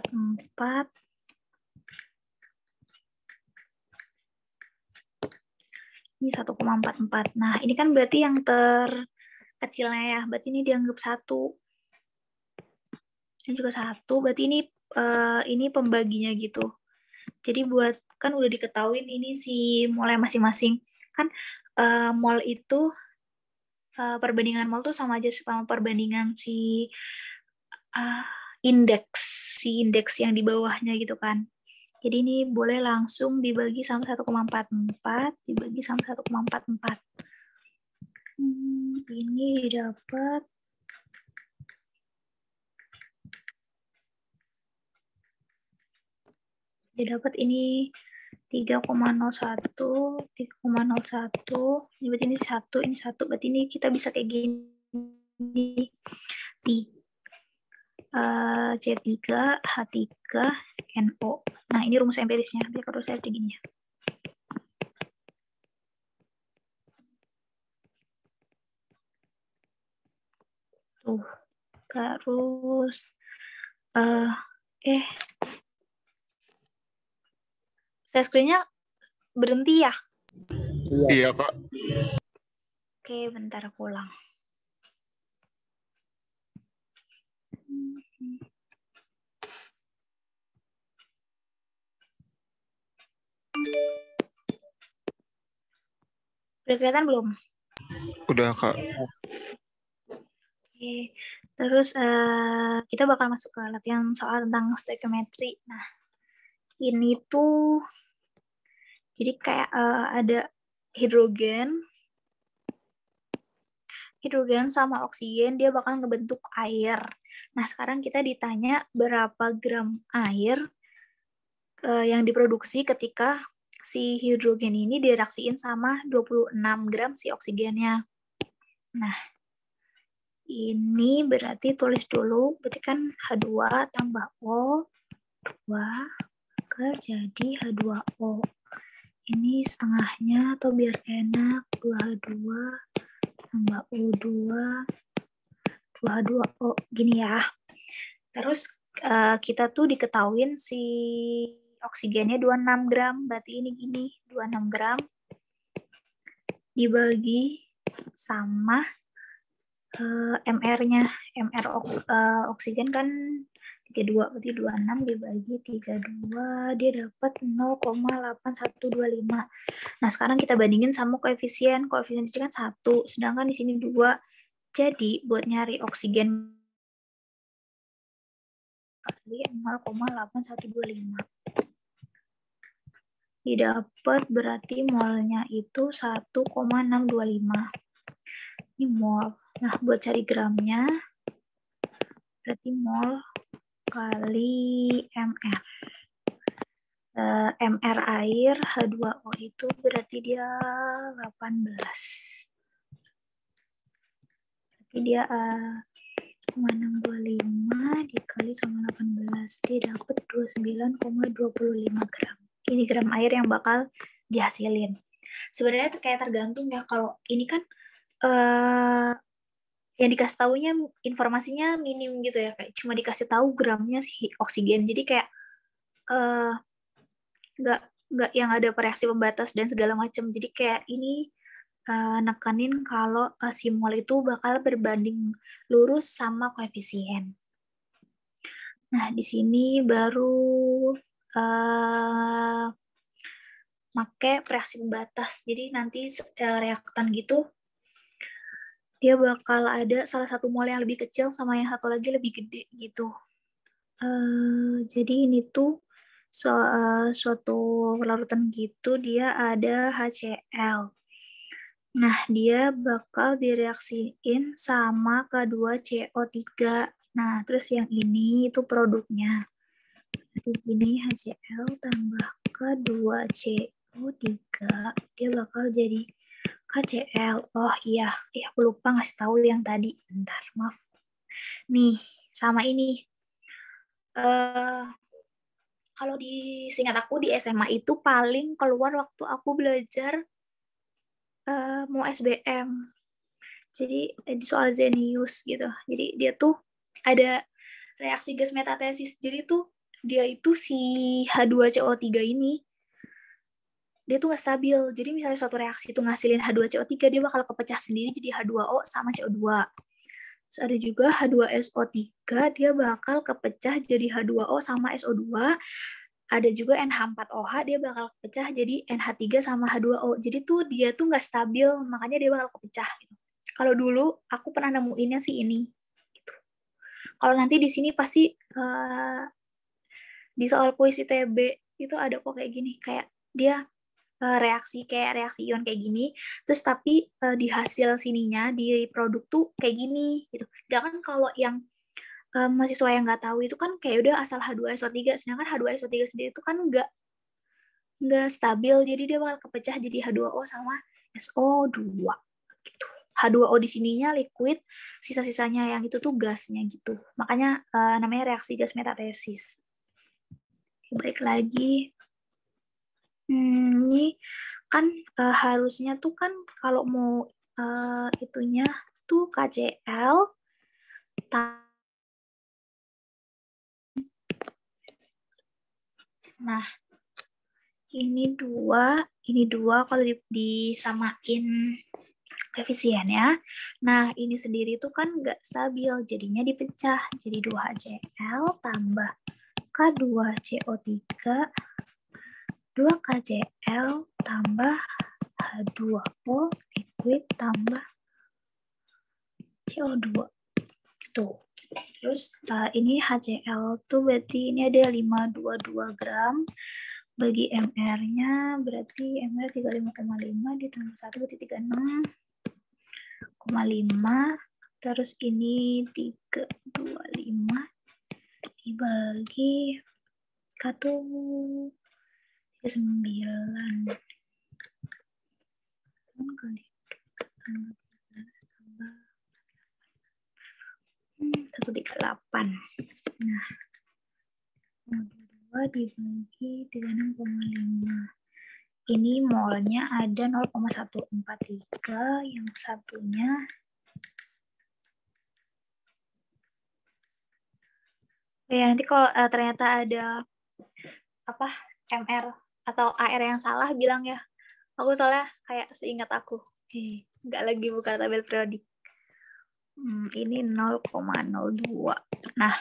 Ini 1,44. Nah, ini kan berarti yang terkecilnya ya. Berarti ini dianggap 1. Ini juga 1. Berarti ini pembaginya gitu. Jadi kan udah diketahuin ini si molnya masing-masing. Kan mol itu perbandingan mol tuh sama aja sama perbandingan si indeks yang di bawahnya gitu kan. Jadi ini boleh langsung dibagi sama 1,44, dibagi sama 1,44. Ini dapat ini 3,01, 3,01. Ini berarti ini 1, ini 1. Berarti ini kita bisa kayak gini. C3, H3, NO. Nah, ini rumus empirisnya. Biar kalau saya kayak gini ya. Tuh. Terus share screen-nya berhenti ya? Iya, Kak. Oke, bentar aku ulang. Udah kelihatan belum? Udah, Kak. Oke. Terus kita bakal masuk ke latihan soal tentang stoichiometry. Nah, ini tuh jadi kayak ada hidrogen sama oksigen, dia bakal ngebentuk air. Nah, sekarang kita ditanya berapa gram air yang diproduksi ketika si hidrogen ini direaksiin sama 26 gram si oksigennya. Nah, ini berarti tulis dulu, berarti kan H2 tambah O, 2 jadi H2O. Ini setengahnya, atau biar enak, 2H2 tambah O2, 2H2O, gini ya. Terus kita tuh diketahuin si oksigennya 26 gram, berarti ini gini, 26 gram dibagi sama MR-nya. MR oksigen kan 32, berarti 26 dibagi 32, dia dapat 0,8125. Nah, sekarang kita bandingin sama koefisien di sini kan 1, sedangkan di sini 2. Jadi, buat nyari oksigen dikali 0,8125. Didapat berarti molnya itu 1,625. Ini mol. Nah, buat cari gramnya, berarti mol kali MR. MR air, H2O itu berarti dia 18. Berarti dia 625 dikali sama 18. Dia dapat 29,25 gram. Ini gram air yang bakal dihasilin. Sebenarnya itu kayak tergantung ya, kalau ini kan yang dikasih taunya informasinya minim gitu ya, kayak cuma dikasih tahu gramnya si oksigen. Jadi kayak nggak yang ada reaksi pembatas dan segala macam. Jadi kayak ini nekanin kalau si mol itu bakal berbanding lurus sama koefisien. Nah, di sini baru pakai reaksi pembatas. Jadi nanti reaktan gitu dia bakal ada salah satu mol yang lebih kecil sama yang satu lagi lebih gede gitu. Jadi ini tuh suatu larutan gitu, dia ada HCl. Nah, dia bakal direaksiin sama K2CO3. Nah, terus yang ini itu produknya. Jadi ini HCl tambah K2CO3, dia bakal jadi KCl. Oh iya, aku lupa ngasih tahu yang tadi. Bentar, maaf. Nih, sama ini. Kalau di seingat aku di SMA itu paling keluar waktu aku belajar mau SBM. Jadi di soal Zenius gitu. Jadi dia tuh ada reaksi gas metatesis. Jadi tuh dia itu si H2CO3 ini dia tuh nggak stabil. Jadi misalnya suatu reaksi itu ngasilin H2CO3, dia bakal kepecah sendiri jadi H2O sama CO2. Terus ada juga H2SO3, dia bakal kepecah jadi H2O sama SO2. Ada juga NH4OH, dia bakal kepecah jadi NH3 sama H2O. Jadi tuh dia tuh nggak stabil, makanya dia bakal kepecah. Gitu. Kalau dulu aku pernah nemuinnya sih ini. Gitu. Kalau nanti di sini pasti di soal kuis ITB itu ada kok kayak gini, kayak dia reaksi ion kayak gini, terus tapi di hasil sininya di produk tuh kayak gini gitu. Sedangkan kalau yang mahasiswa yang nggak tahu itu kan kayak udah asal H2SO3, sedangkan H2SO3 sendiri itu kan nggak stabil, jadi dia bakal kepecah jadi H2O sama SO2 gitu. H2O di sininya liquid, sisa-sisanya yang itu tuh gasnya gitu. Makanya namanya reaksi gas metatesis. Break lagi. Ini kan harusnya tuh kan kalau mau itunya tuh KCl nah ini dua kalau disamain koefisiennya. Nah, ini sendiri tuh kan nggak stabil, jadinya dipecah jadi 2HCl tambah K2CO3 2KCl tambah H2O liquid tambah CO2 gitu. Terus ini HCl tuh berarti ini ada 522 gram, bagi MR-nya berarti MR 35,5 ditambah 1 berarti 36,5. Terus ini 325 dibagi K2 9 kali 138. Nah, 2 dibagi 36,5. Ini molnya ada 0,143, yang satunya ya nanti kalau ternyata ada apa MR atau AR yang salah bilang ya. Aku soalnya kayak seingat aku nggak lagi buka tabel periodik. Ini 0,02. Nah,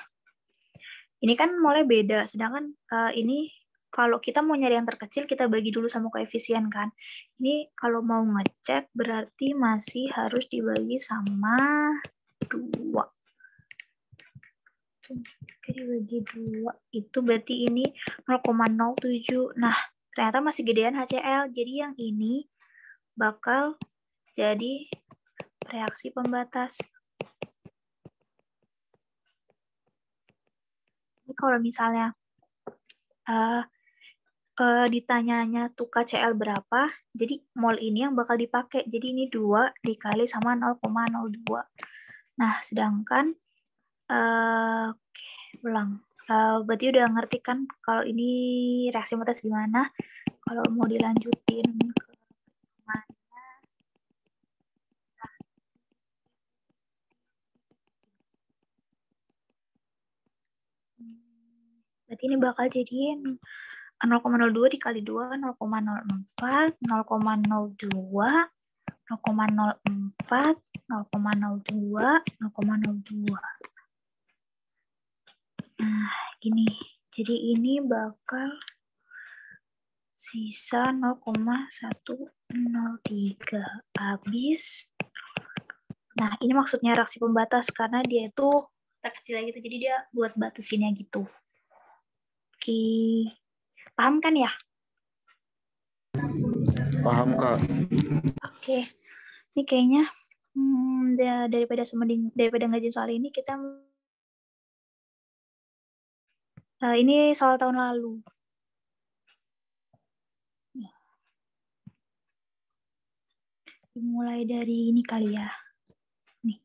ini kan molnya beda, sedangkan ini kalau kita mau nyari yang terkecil kita bagi dulu sama koefisien kan. Ini kalau mau ngecek berarti masih harus dibagi sama 2. Oke, dibagi 2. Itu berarti ini 0,07. Nah, ternyata masih gedean HCl. Jadi yang ini bakal jadi reaksi pembatas. Ini kalau misalnya ditanyanya tuh KCl berapa, jadi mol ini yang bakal dipakai. Jadi ini 2 dikali sama 0,02. Nah, sedangkan oke, ulang. Berarti udah ngerti kan kalau ini reaksi pembatas gimana? Kalau mau dilanjutin ke mana? Berarti ini bakal jadi 0,02 dikali 2, 0,04, 0,02, 0,04, 0,02, 0,02. Nah, gini. Jadi ini bakal sisa 0,103 habis. Nah, ini maksudnya reaksi pembatas karena dia itu terkecil gitu. Jadi dia buat batasinnya gitu. Oke. Paham kan ya? Paham, Kak. Oke. Ini kayaknya daripada ngajin soal ini, kita ini soal tahun lalu. Dimulai dari ini kali ya. Nih.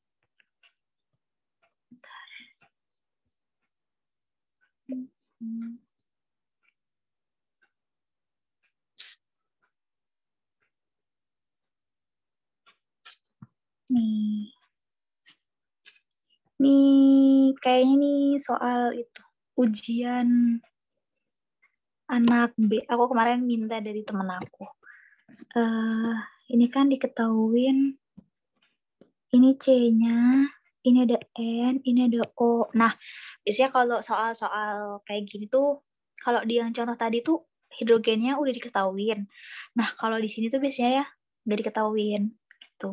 Nih. Nih, kayaknya nih soal itu. Ujian anak B. Aku kemarin minta dari temen aku. Ini kan diketahuin ini C-nya, ini ada N, ini ada O. Nah, biasanya kalau soal-soal kayak gini tuh, kalau di yang contoh tadi tuh hidrogennya udah diketahuin. Nah, kalau di sini tuh biasanya ya nggak diketahuin. Gitu.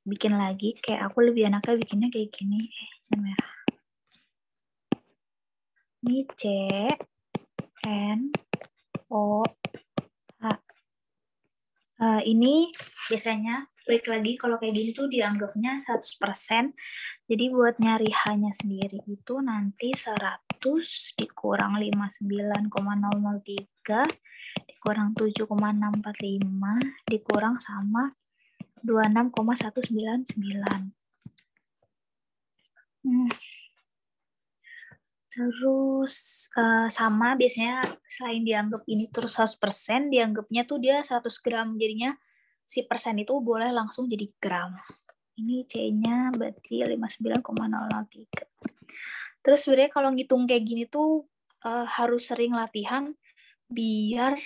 Bikin lagi, kayak aku lebih enaknya bikinnya kayak gini. Jangan merah. Ini C, N, O, H. Ini biasanya balik lagi kalau kayak gini tuh dianggapnya 100%. Jadi buat nyari H-nya sendiri itu nanti 100 dikurang 59,003 dikurang 7,645 dikurang sama 26,199. Terus sama biasanya selain dianggap ini terus 100%, dianggapnya tuh dia 100 gram. Jadinya si persen itu boleh langsung jadi gram. Ini C-nya berarti 59,003. Terus sebenarnya kalau ngitung kayak gini tuh harus sering latihan biar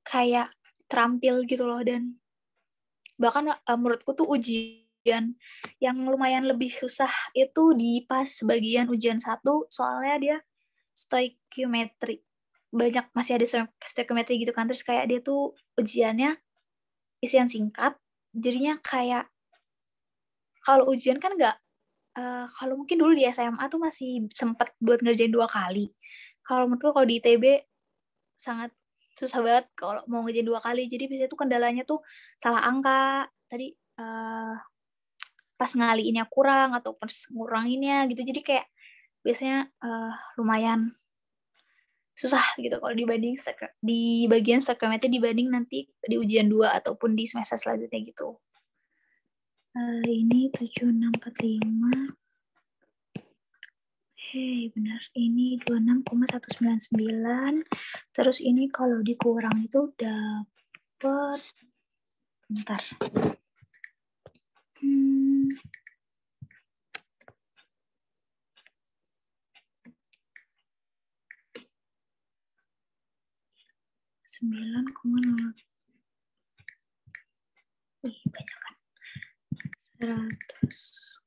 kayak terampil gitu loh. Dan bahkan menurutku tuh ujian yang lumayan lebih susah itu di pas bagian ujian 1, soalnya dia stoichiometry. Banyak masih ada stoichiometry gitu kan. Terus kayak dia tuh ujiannya isian singkat, jadinya kayak kalau ujian kan nggak, kalau mungkin dulu di SMA tuh masih sempat buat ngerjain 2 kali. Kalau menurutku kalau di ITB sangat susah banget kalau mau ngerjain 2 kali. Jadi biasanya tuh kendalanya tuh salah angka. Tadi pas ngaliinnya kurang atau pas nguranginnya gitu. Jadi kayak biasanya lumayan susah gitu kalau dibanding di bagian stoichiometry dibanding nanti di ujian 2 ataupun di semester selanjutnya gitu. Ini 7645. Benar. Ini 26,199. Terus ini kalau dikurang itu dapat bentar. 9,0. Banyak kan. 100,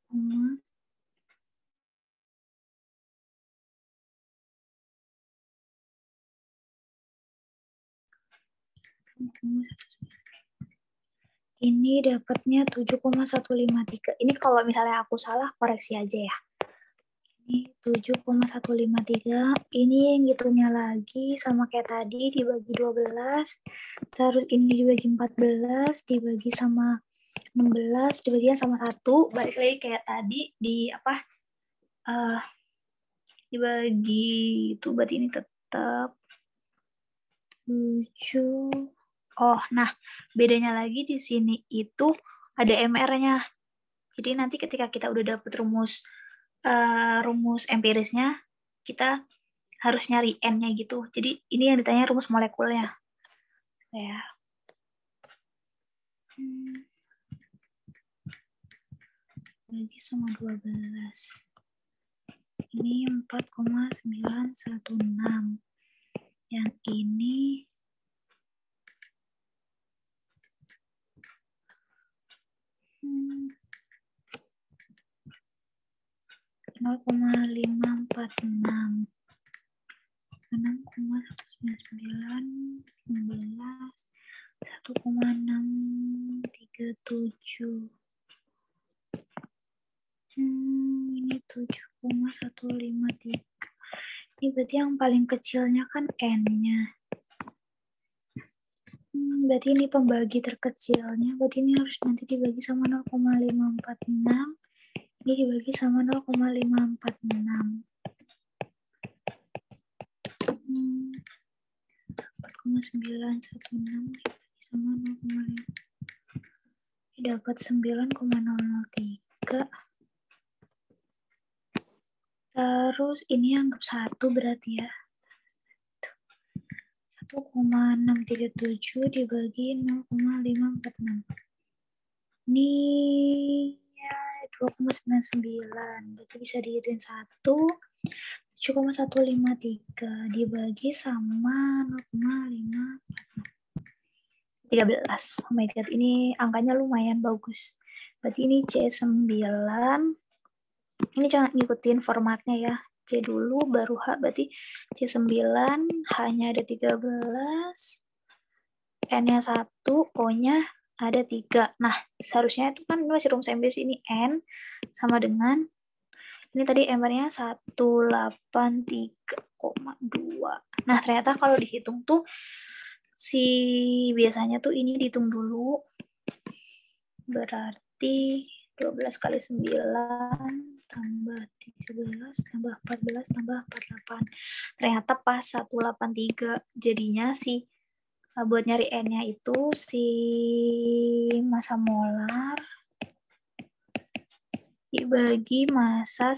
ini dapatnya 7,153. Ini kalau misalnya aku salah koreksi aja ya. Ini 7,153. Ini yang hitungnya lagi sama kayak tadi dibagi 12. Terus ini dibagi 14, dibagi sama 16, dibagi sama 1. Balik lagi kayak tadi di apa? Dibagi itu berarti ini tetap 7. Oh, nah bedanya lagi di sini itu ada MR-nya. Jadi nanti ketika kita udah dapet rumus empirisnya, kita harus nyari N-nya gitu. Jadi ini yang ditanya rumus molekulnya. Ya. Bagi sama 12. Ini 4,916. Yang ini 0,546. 6,199, 16, 1,637. Ini 7,153. Ini berarti yang paling kecilnya kan N-nya. Berarti ini pembagi terkecilnya. Berarti ini harus nanti dibagi sama 0,546. Ini dibagi sama 0,546. 4,916 dibagi sama 0,5. Ini dapat 9,003. Terus ini anggap 1 berarti ya. 1,637 dibagi 0,546. Ini ya 2,99. Berarti bisa dihitungin 7,153 dibagi sama 0,513. Oh my god, ini angkanya lumayan bagus. Berarti ini C9. Ini jangan ngikutin formatnya ya. C dulu baru H, berarti C9 H-nya ada 13, N-nya 1, O-nya ada 3. Nah, seharusnya itu kan masih rumus empiris ini N sama dengan ini tadi MR-nya 183,2. Nah, ternyata kalau dihitung tuh biasanya tuh ini dihitung dulu. Berarti 12 kali 9 tambah 13 tambah 14 tambah 48. Ternyata pas 183. Jadinya buat nyari N-nya itu massa molar dibagi massa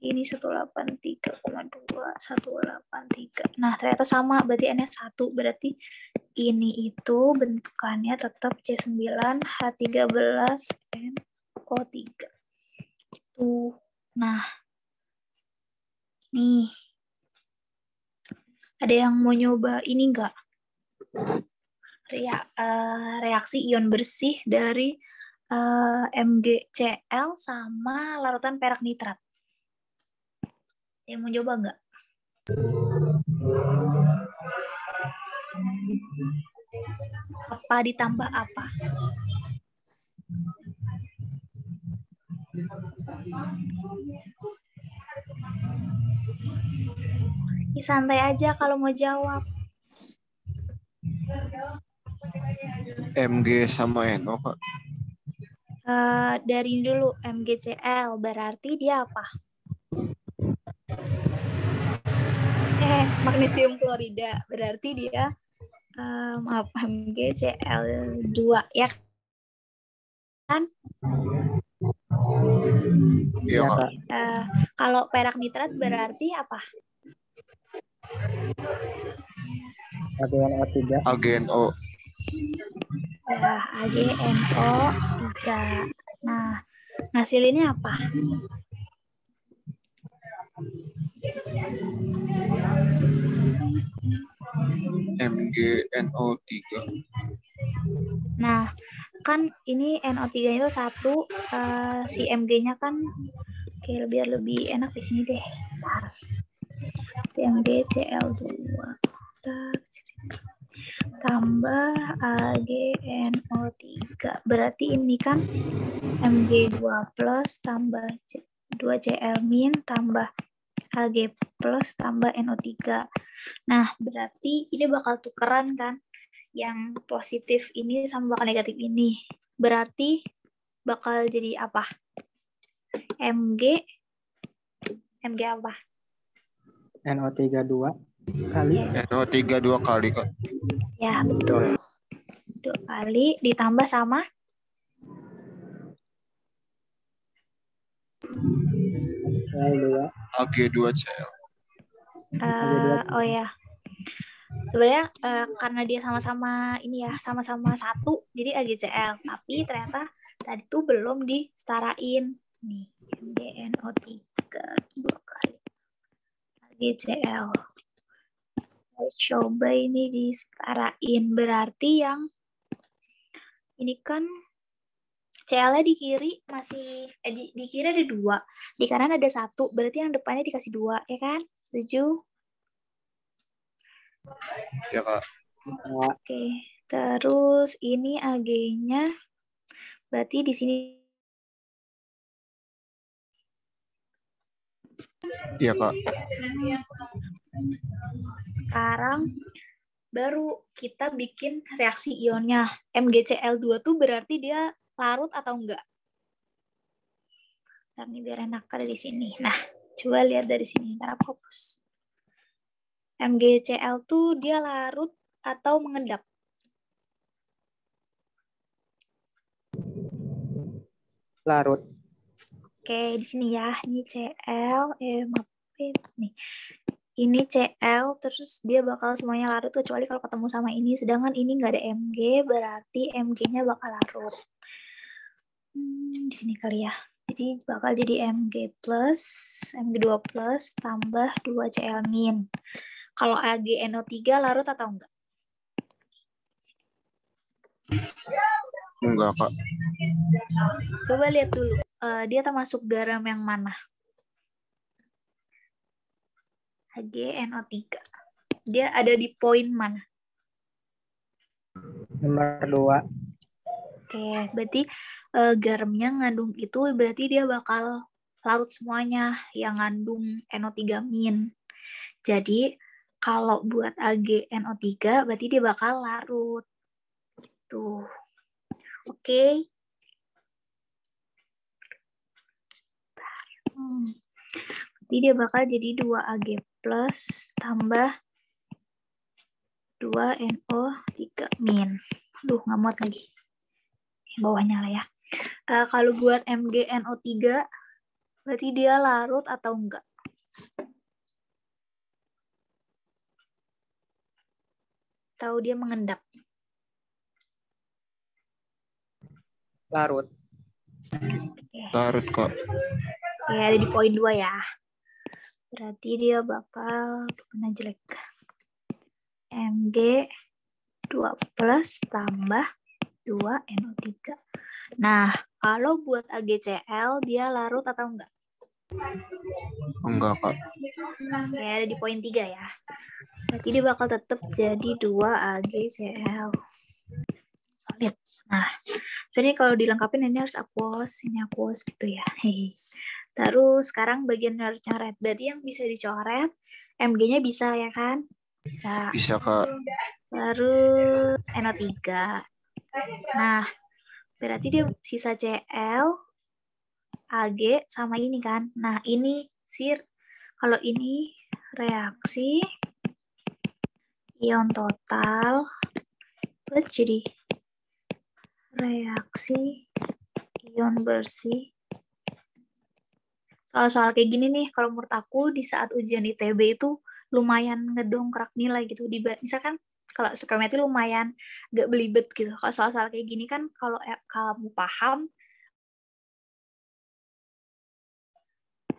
ini 183,2, 183. Nah, ternyata sama, berarti N-nya 1. Berarti ini itu bentukannya tetap C9, H13, NO3. Tuh. Nah, nih. Ada yang mau nyoba ini enggak? Reaksi ion bersih dari MgCl sama larutan perak nitrat. Yang mau coba nggak? Apa ditambah apa? Ini santai aja kalau mau jawab. Mg sama NO, Kak. Dari dulu MgCl berarti dia apa? Magnesium klorida berarti dia MgCl2 ya kan? Iya, Kak. Kalau perak nitrat berarti apa? AgNO3. AgNO. Ya, AgNO3. Nah, ngasilinnya apa? MgNO3. Nah, kan ini NO3 itu 1, si Mg-nya kan biar lebih enak di sini deh. MgCl2. tambah AgNO3. Berarti ini kan Mg2 plus tambah 2Cl min tambah Ag plus tambah NO3. Nah, berarti ini bakal tukeran kan? Yang positif ini sama bakal negatif ini. Berarti bakal jadi apa? Mg apa? NO3 2 kali. NO3 2 kali kok. Ya, betul. 2 kali ditambah sama Ag2Cl. oh ya. Sebenarnya karena dia sama-sama ini ya, sama-sama satu, jadi AgCl. Tapi ternyata tadi tuh belum disetarain. Nih, MgNO3 2 kali AgCl. Coba ini disetarain. Berarti yang ini kan Cl-nya di kiri masih di kiri ada 2, di kanan ada 1. Berarti yang depannya dikasih 2, ya kan? Setuju? Ya, Kak. Oke. Terus ini Ag-nya berarti di sini Iya, Kak. sekarang baru kita bikin reaksi ionnya. MgCl2 tuh berarti dia larut atau enggak? Ntar nih biar enak ada di sini. Nah, coba lihat dari sini. Ntar aku hapus. MgCl tuh dia larut atau mengendap? Larut. Oke, di sini ya. Ini Cl, nih. Ini Cl, terus dia bakal semuanya larut kecuali kalau ketemu sama ini. Sedangkan ini nggak ada Mg, berarti Mg-nya bakal larut. Di sini kali ya. Jadi bakal jadi Mg plus, Mg2 plus, tambah 2Cl min. Kalau AgNO3 larut atau enggak? Enggak, Kak. Coba lihat dulu. Dia termasuk garam yang mana? AgNO3. Dia ada di poin mana? Nomor 2. Oke, berarti garamnya ngandung itu berarti dia bakal larut semuanya yang ngandung NO3 min. Jadi kalau buat AgNO3 berarti dia bakal larut. Tuh. Oke. Berarti dia bakal jadi 2Ag plus tambah 2NO3 min. Aduh, nggak muat lagi. Bawahnya lah ya. Kalau buat MgNO3 berarti dia larut atau enggak? Tahu dia mengendap? Larut. Larut, kok. Oke, ada di poin 2 ya. Berarti dia bakal mana jelek. Mg2 plus tambah 2NO3. Nah, kalau buat AgCl dia larut atau enggak? Enggak, Kak. Oke, ada di poin 3 ya. Berarti dia bakal tetap jadi 2AgCl. Solid. Nah, jadi kalau dilengkapin ini harus aqueous, ini aqueous gitu ya. Hehe. Terus sekarang bagian harus coret. Berarti yang bisa dicoret, Mg-nya bisa ya kan? Bisa. Bisa, Kak. Terus NO3. Nah, berarti dia sisa Cl, Ag, sama ini kan. Nah, ini kalau ini reaksi ion total jadi reaksi ion bersih. Soal-soal kayak gini nih, kalau menurut aku di saat ujian ITB itu lumayan ngedongkrak nilai gitu. Misalkan kalau psikometri lumayan gak belibet gitu. Kalau soal-soal kayak gini kan kalau kamu paham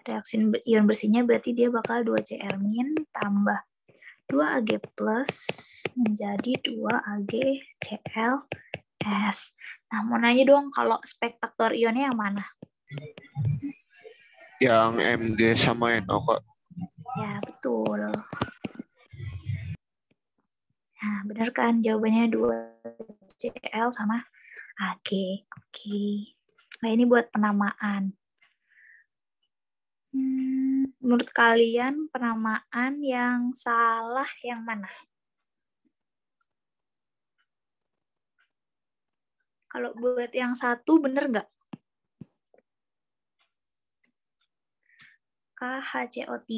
reaksi ion bersihnya berarti dia bakal 2Cl min tambah 2Ag plus menjadi 2AgClS. Nah, mau nanya dong kalau spektaktor ionnya yang mana? Yang Mg sama NO, kok. Ya, betul. Nah, benar kan? Jawabannya 2Cl sama Ag. Oke. Nah, ini buat penamaan. Menurut kalian penamaan yang salah yang mana? Kalau buat yang satu bener nggak? KHCO3.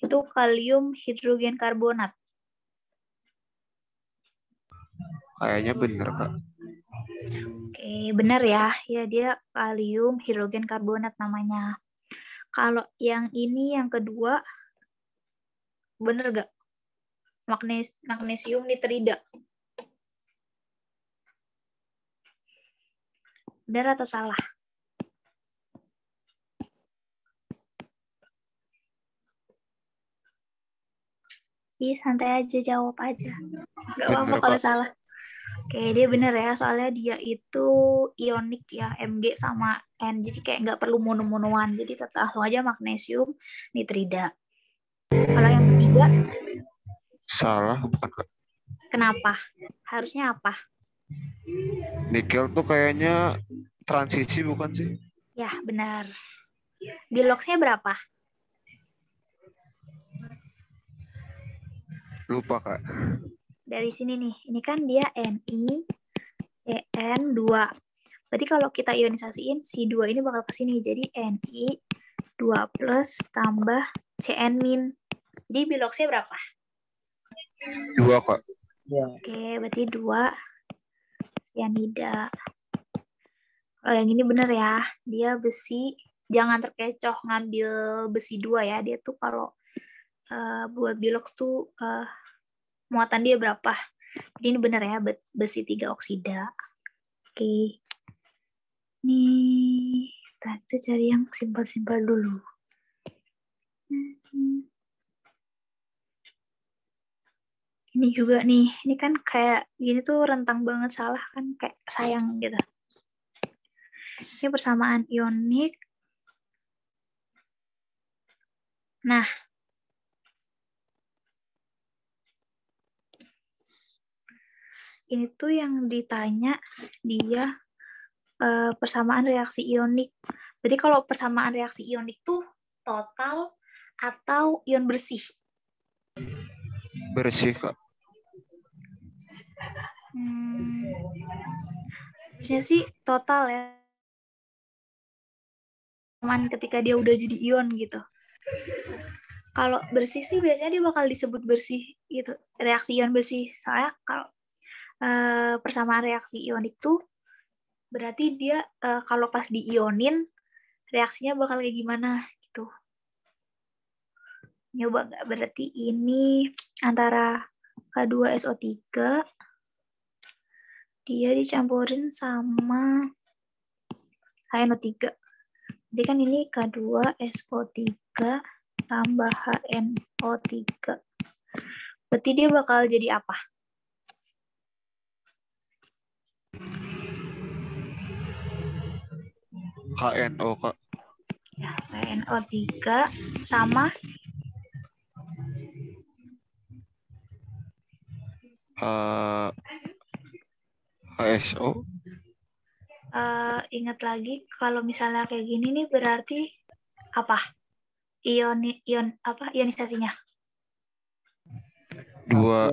Itu kalium hidrogen karbonat. Kayaknya bener, Kak. Oke, bener ya. Ya, dia kalium hidrogen karbonat namanya. Kalau yang ini yang kedua, bener nggak? Magnesium nitrida. Benar atau salah? Ih, santai aja, jawab aja. Gak apa-apa Bener, kalau Kak. salah. Oke, dia bener ya, soalnya dia itu ionik ya, Mg sama N, jadi kayak nggak perlu mono-monoan, jadi tetap langsung aja magnesium nitrida. Kalau yang ketiga, Salah, bukan, Kak. kenapa? Harusnya apa? Nikel tuh kayaknya transisi, bukan sih? Ya, benar. Biloxnya berapa? Lupa, Kak. Dari sini nih, ini kan dia Ni, Cn2. Berarti kalau kita ionisasiin, si 2 ini bakal ke sini, jadi Ni 2 plus tambah Cn min. Jadi biloxnya berapa? 2, Kak. Ya. Oke, berarti 2 sianida. Kalau yang ini bener ya, dia besi, jangan terkecoh ngambil besi 2 ya. Dia tuh kalau buat bilox tuh muatan dia berapa. Jadi ini bener ya, besi 3 oksida. Oke. Nih, kita cari yang simpel-simpel dulu. Ini juga nih, ini kan kayak gini tuh rentang banget salah kan, kayak sayang gitu. Ini persamaan ionik. Nah, ini tuh yang ditanya dia persamaan reaksi ionik. Jadi kalau persamaan reaksi ionik tuh total atau ion bersih? Bersih, Kak. Harusnya sih total ya. Cuman ketika dia udah jadi ion gitu. Kalau bersih sih biasanya dia bakal disebut bersih gitu, reaksi ion bersih. Soalnya kalau persamaan reaksi ionik tuh berarti dia kalau pas diionin reaksinya bakal kayak gimana gitu. Nyoba nggak? Berarti ini antara K2SO3 dia dicampurin sama HNO3. Jadi kan ini K2SO3 tambah HNO3. Berarti dia bakal jadi apa? KNO, Kak. Ya, HNO3 sama HSO. Ingat lagi kalau misalnya kayak gini nih berarti apa? Ion apa ionisasinya? 2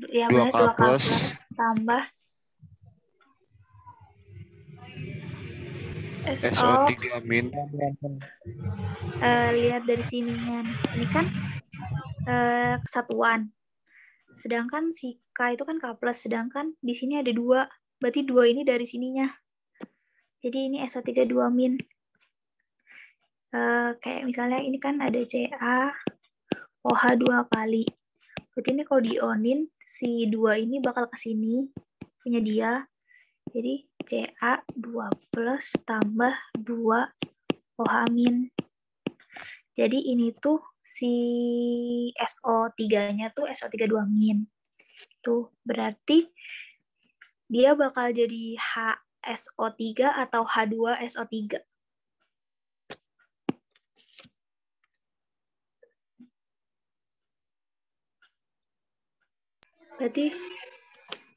Ya 2K benar 2K plus tambah SO. SO3 min. Lihat dari sininya nih. Ini kan kesatuan. Sedangkan si K itu kan K plus, sedangkan di sini ada 2. Berarti 2 ini dari sininya. Jadi ini SO3 2 min. Kayak misalnya ini kan ada Ca OH 2 kali. Berarti ini kalau diionin, si 2 ini bakal ke sini, punya dia. Jadi Ca2 plus tambah 2 OH min. Jadi ini tuh si SO3-nya tuh SO3 2 min. Tuh berarti dia bakal jadi HSO3 atau H2SO3. Berarti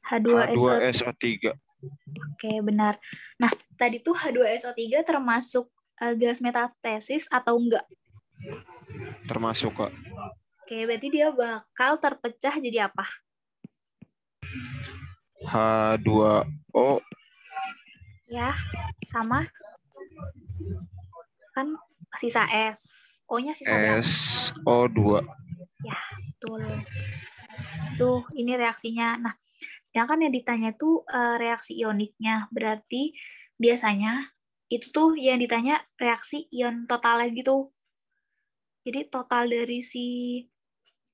H2SO. H2SO3. Oke, benar. Nah, tadi tuh H2SO3 termasuk gas metatesis atau enggak? Termasuk, Kak. Oke, berarti dia bakal terpecah jadi apa? H2O. Ya, sama. Kan sisa S. O-nya sisa berapa? SO2. Ya, betul. Tuh, ini reaksinya. Nah, sedangkan yang ditanya tuh reaksi ioniknya. Berarti biasanya itu tuh yang ditanya reaksi ion totalnya gitu. Jadi total dari si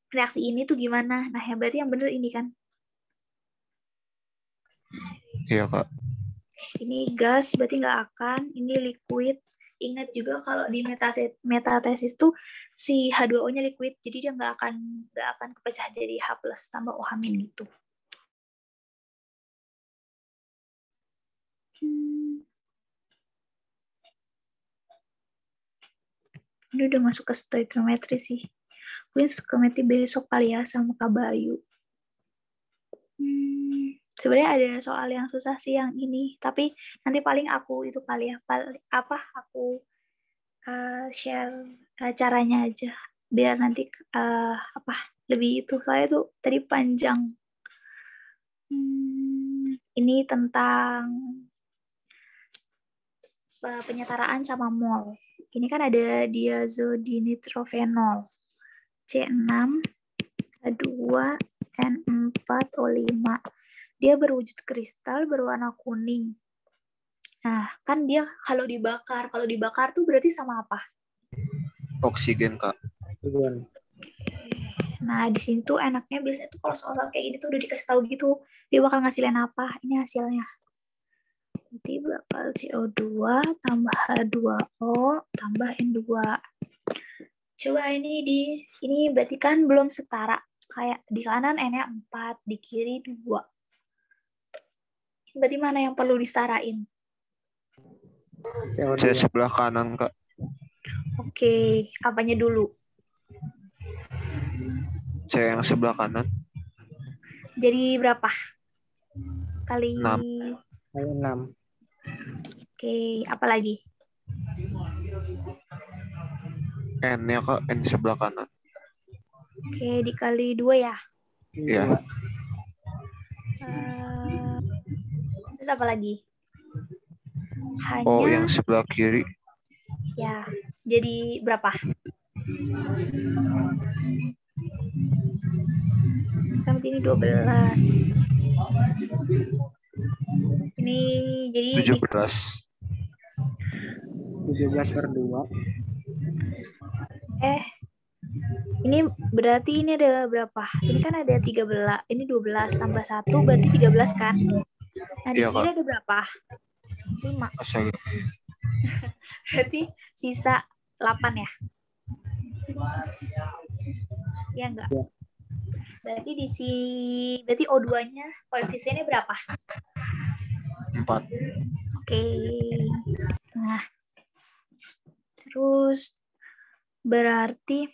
reaksi ini tuh gimana? Nah, yang berarti yang bener ini kan. Iya, Kak. Ini gas berarti nggak akan. Ini liquid. Ingat juga kalau di metatesis tuh si H2O-nya liquid. Jadi dia nggak akan kepecah jadi H+ tambah OH- gitu. Ini udah masuk ke stoichiometry sih. Mungkin stoichiometry besok kali ya sama Kak Bayu. Sebenarnya ada soal yang susah sih yang ini, tapi nanti paling aku itu kali ya, aku share caranya aja, biar nanti lebih itu, soalnya tuh tadi panjang. Ini tentang penyetaraan sama mol. Ini kan ada diazodinitrophenol C6 H2 N4O5. Dia berwujud kristal berwarna kuning. Nah, kan dia kalau dibakar tuh berarti sama apa? Oksigen, Kak. Oksigen. Nah, di sini tuh enaknya biasanya tuh kalau soal kayak gini tuh udah dikasih tahu gitu, dia bakal ngasilin apa. Ini hasilnya. Nanti bakal CO2 tambah H2O tambah N2. Coba ini berarti kan belum setara. Kayak di kanan N-nya 4, di kiri 2. Berarti mana yang perlu disetarain? CO2. C sebelah kanan, Kak. Oke, apanya dulu? C yang sebelah kanan. Jadi berapa? Kali 6. Oke, apa lagi? N-nya, Kak. N sebelah kanan. Oke, dikali 2 ya. Iya. Terus apa lagi? O Hanya yang sebelah kiri. ya. Jadi berapa? Kan ini 12. Ini jadi 17. 17/2. Ini berarti ini ada berapa? Ini kan ada 13. Ini 12 tambah 1 berarti 13 kan? Nah, di Iya, kiri Kak. ada berapa? 5. Astaga. Berarti sisa 8 ya? Ya enggak? Ya. Berarti berarti O2-nya koefisiennya berapa? 4. Oke. Nah, terus berarti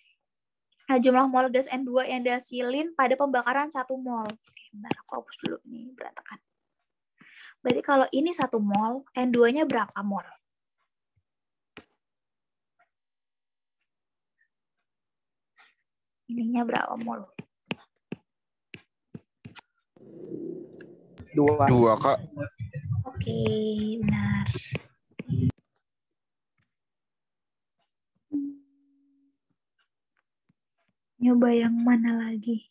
jumlah mol gas N2 yang dihasilin pada pembakaran 1 mol. Oke, bentar aku hapus dulu nih, berantakan. Berarti kalau ini 1 mol, N2-nya berapa mol? Ininya berapa mol? 2. 2, Kak. Oke, benar. Nyoba yang mana lagi?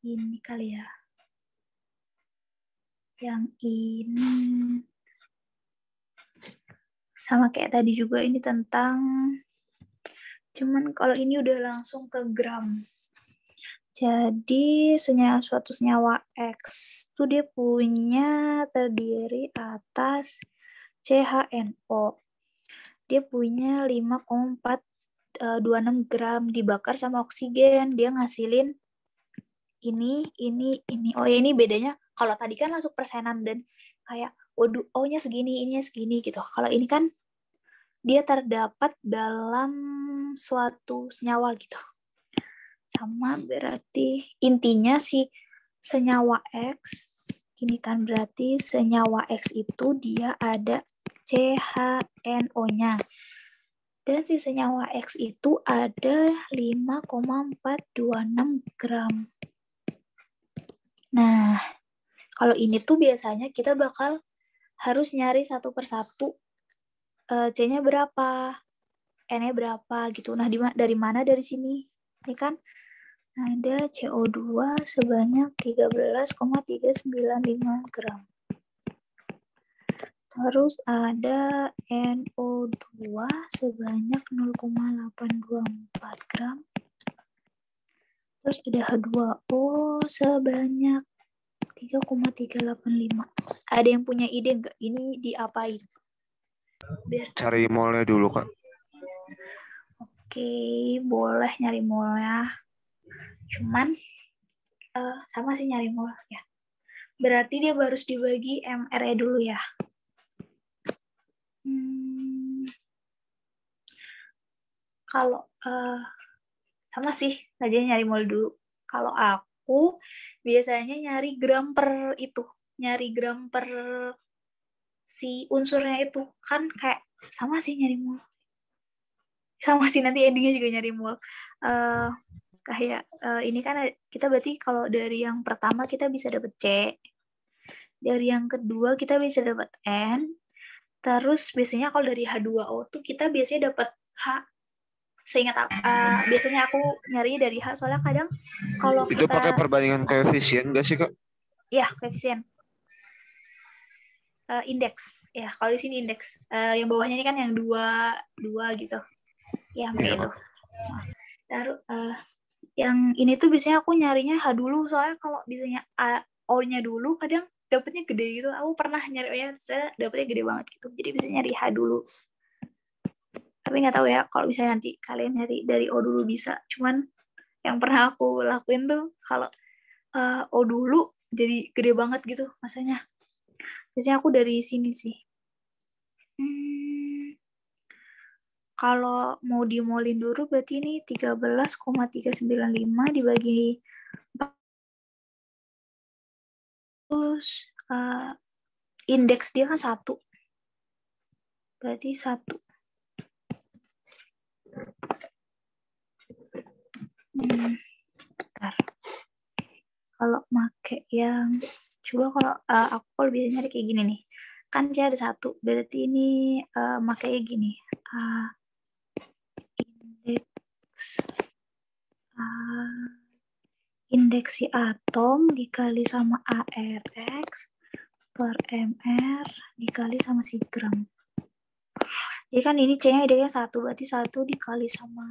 Ini kali ya. Yang ini. Sama kayak tadi juga, ini tentang, cuman kalau ini udah langsung ke gram. Jadi suatu senyawa X itu dia punya terdiri atas CHNO. Dia punya 5,426 gram, dibakar sama oksigen, dia ngasilin ini. Oh ya, ini bedanya. Kalau tadi kan langsung persenan dan kayak waduh, O-nya segini, ininya segini gitu. Kalau ini kan dia terdapat dalam suatu senyawa gitu. Sama berarti intinya si senyawa X, ini kan berarti senyawa X itu dia ada CHNO-nya. Dan si senyawa X itu ada 5,426 gram. Nah, kalau ini tuh biasanya kita bakal harus nyari satu persatu C-nya berapa, N-nya berapa gitu. Nah, dari mana dari sini? Ini kan ada CO2 sebanyak 13,395 gram. Terus ada NO2 sebanyak 0,824 gram. Terus ada H2O sebanyak 3,385. Ada yang punya ide nggak? Ini diapain? Cari molnya dulu, Kak. Oke, boleh nyari molnya. Cuman sama sih nyari mol ya. Berarti dia harus dibagi MR-nya dulu ya. Kalau sama sih, aja nyari mol dulu. Kalau aku biasanya nyari gram per itu, nyari gram per si unsurnya itu. Kan kayak sama sih nyari mol. Sama sih nanti endingnya juga nyari mol. Kayak ini kan kita berarti kalau dari yang pertama kita bisa dapat C. Dari yang kedua kita bisa dapat N. Terus biasanya kalau dari H2O tuh kita biasanya dapat H. Seingat biasanya aku nyari dari H, soalnya kadang kalau itu pakai perbandingan koefisien nggak sih, Kak? Iya, koefisien. Indeks. Ya, kalau di sini indeks. Yang bawahnya ini kan yang 2 gitu. Ya, sampai itu. Taruh yang ini tuh biasanya aku nyarinya H dulu, soalnya kalau biasanya O-nya dulu kadang dapetnya gede gitu. Aku pernah nyari O-nya dapetnya gede banget gitu. Jadi biasanya nyari H dulu. Tapi nggak tahu ya kalau misalnya nanti kalian nyari dari O dulu bisa. Cuman yang pernah aku lakuin tuh kalau O dulu jadi gede banget gitu masanya. Biasanya aku dari sini sih. Kalau mau dimolin dulu berarti ini 13,395 dibagi 4. Terus indeks dia kan 1. Berarti 1. Bentar. Kalau make yang coba kalau aku biasanya nyari kayak gini nih. Kan C ada 1. Berarti ini makanya gini. Indeks si atom dikali sama ARX per MR dikali sama si gram. Jadi kan ini C-nya idenya 1, berarti 1 dikali sama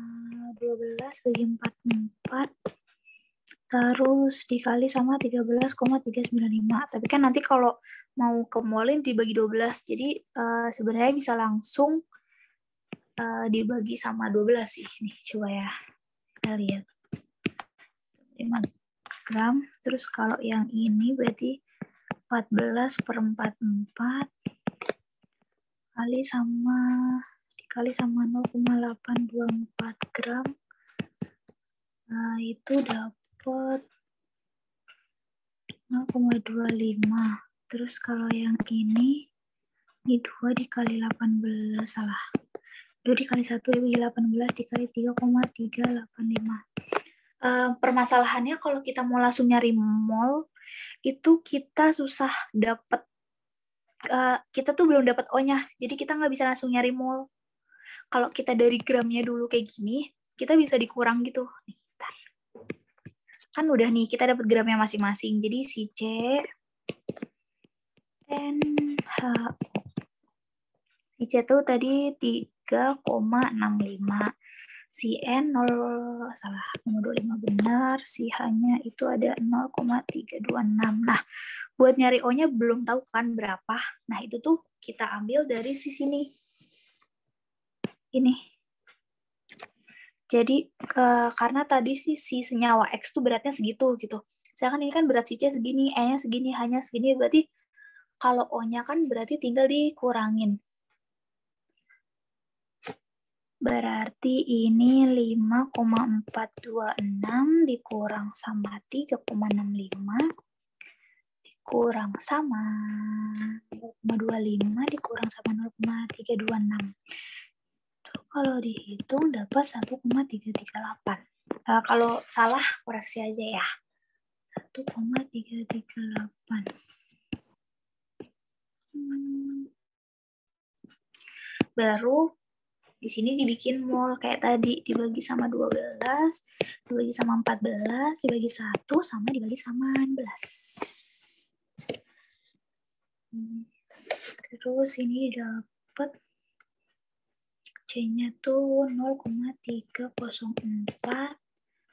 12 bagi 44, terus dikali sama 13,395. Tapi kan nanti kalau mau kemolin dibagi 12, jadi sebenarnya bisa langsung dibagi sama 12 sih. Nih, coba ya. Kita lihat. 5 gram. Terus kalau yang ini berarti 14 per 44 dikali sama 0,824 gram. Nah, itu dapat 0,25. Terus kalau yang ini 2 dikali 18, salah. 2 dikali 1 dibagi 18 dikali 3,385. Permasalahannya kalau kita mau langsung nyari mol, itu kita susah dapat. Kita tuh belum dapat O-nya, jadi kita nggak bisa langsung nyari mol. Kalau kita dari gramnya dulu kayak gini, kita bisa dikurang gitu. Kan udah nih, kita dapat gramnya masing-masing. Jadi si C, N, H, si C tuh tadi 3,65. Si N 0,25 benar, si H-nya itu ada 0,326. Nah, buat nyari O-nya belum tahu kan berapa. Nah, itu tuh kita ambil dari si sini. Ini. Jadi, karena tadi si senyawa X tuh beratnya segitu gitu. Sedangkan ini kan berat si C segini, E-nya segini, H-nya segini. Berarti kalau O-nya kan berarti tinggal dikurangin. Berarti ini 5,426 dikurang sama 3,65 dikurang sama 0,25 dikurang sama 0,326. Kalau dihitung dapat 1,338. Kalau salah koreksi aja ya. 1,338. Baru di sini dibikin mol kayak tadi, dibagi sama 12, dibagi sama 14, dibagi 1, sama dibagi sama 16. Terus ini dapat C-nya tuh 0,304.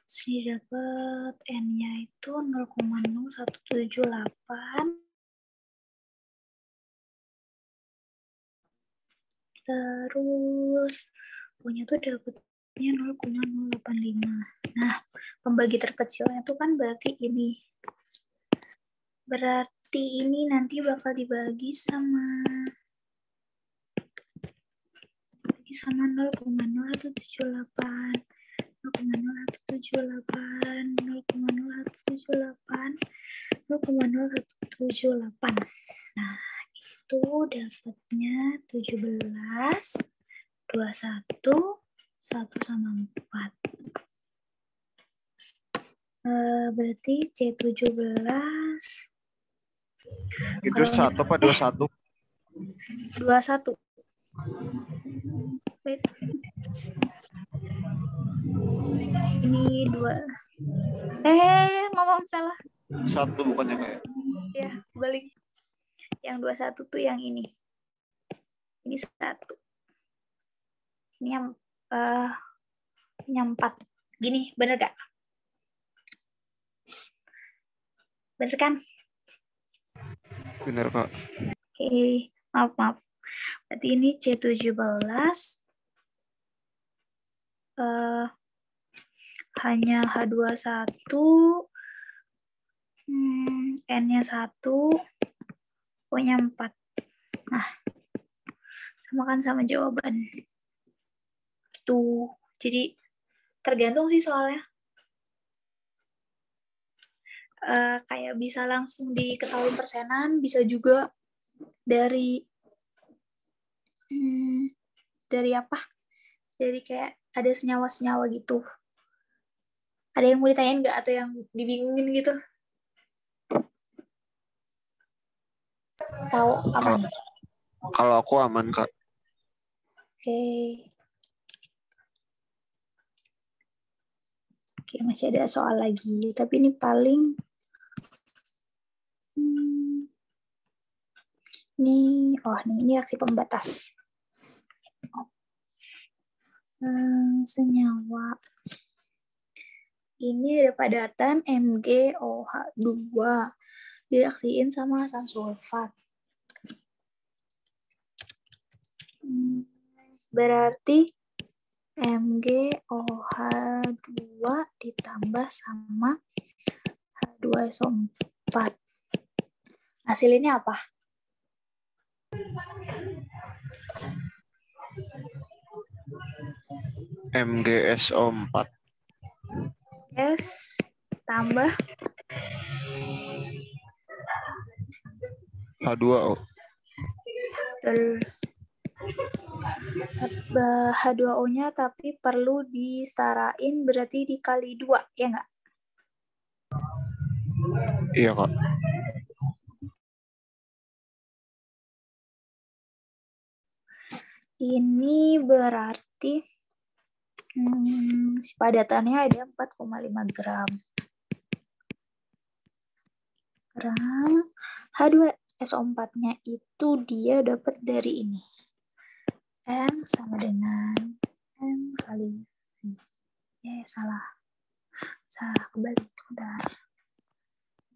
Sini dapat N-nya itu 0,0178. Terus punya tuh dapatnya 0,085. Nah, pembagi terkecilnya tuh kan berarti ini. Berarti ini nanti bakal dibagi sama 0,0178, 0,0178, 0,0178, 0,0178. Nah, itu dapatnya 17, 21, 1 sama 4. Berarti C17. Itu 1 apa 21? 21. Wait. Ini 2. Mama salah. 1 bukannya kayak. Ya, balik. Yang 21 tuh yang ini. Ini 1. Ini yang 4. Gini, bener gak? Bener kan? Bener kok. Oke, maaf. Berarti ini C17. Hanya H21, N-nya 1, O-nya 4. Nah, sama kan sama jawaban. Tuh, jadi tergantung sih soalnya. Kayak bisa langsung diketahui persenan, bisa juga dari apa? Dari kayak ada senyawa-senyawa gitu. Ada yang mau ditanyain nggak atau yang dibingungin gitu? Tahu aman? Kalau aku aman, Kak. Oke, masih ada soal lagi. Tapi ini paling ini reaksi pembatas. Senyawa. Ini ada padatan MgOH2 direaksiin sama asam sulfat. Berarti MgOH2 ditambah sama H2SO4. Hasilnya apa? MgSO4. S tambah H2O. H2O-nya tapi perlu disetarain berarti dikali 2, ya nggak? Iya, Kak. Ini berarti padatannya ada 4,5 gram. H2SO4-nya itu dia dapat dari ini. M sama dengan M kali V. Salah kebalik. Bentar.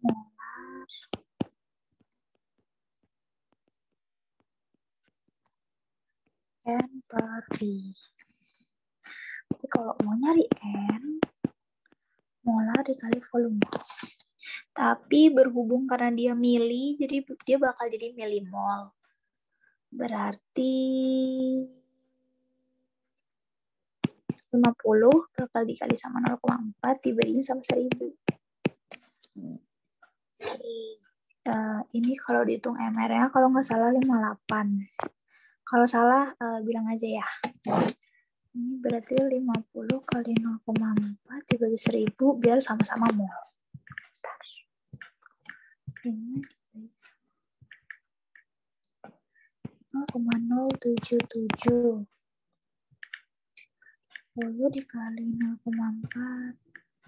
Molar N per V. Jadi kalau mau nyari N, molar dikali volume. Tapi berhubung karena dia mili, jadi dia bakal jadi milimol. Berarti 50 bakal dikali sama 0,4 dibagiin sama 1000. Ini kalau dihitung MR-nya kalau nggak salah 58. Kalau salah bilang aja ya. Ini berarti 50 kali 0,4 dibagi 1000 biar sama-sama mol. Ini 0,077. Lalu dikali 0,4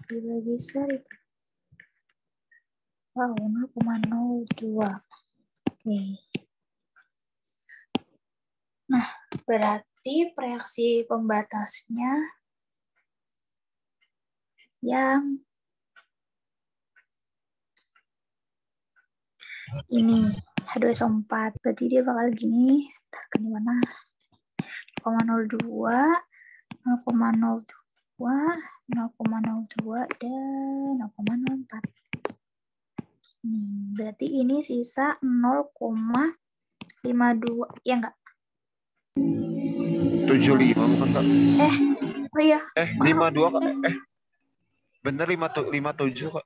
dibagi 1000. Wow, 0,02. Oke. Nah, berarti reaksi pembatasnya yang ini H2SO4. Berarti dia bakal gini. Ntar ke mana? 0,02, 0,02, 0,02, dan 0,04. Berarti ini sisa 0,52. Ya enggak? 75 bukan Kak? Oh iya. 52 Kak? Bener 57 Kak?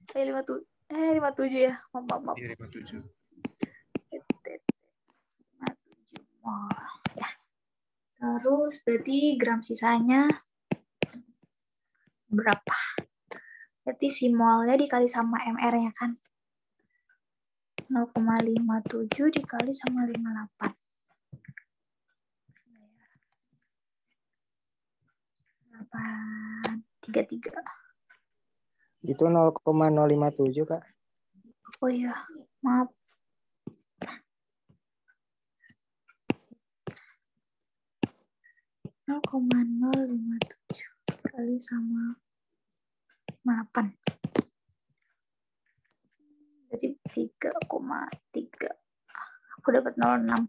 57 ya. Maaf. Iya 57. 57 mol. Ya. Terus berarti gram sisanya berapa? Berarti si molnya dikali sama MR-nya kan? 0,57 dikali sama 58. 833. Itu 0,057 Kak. Oh iya, maaf. kali sama 8. Jadi 3,3. Aku dapat 0,6.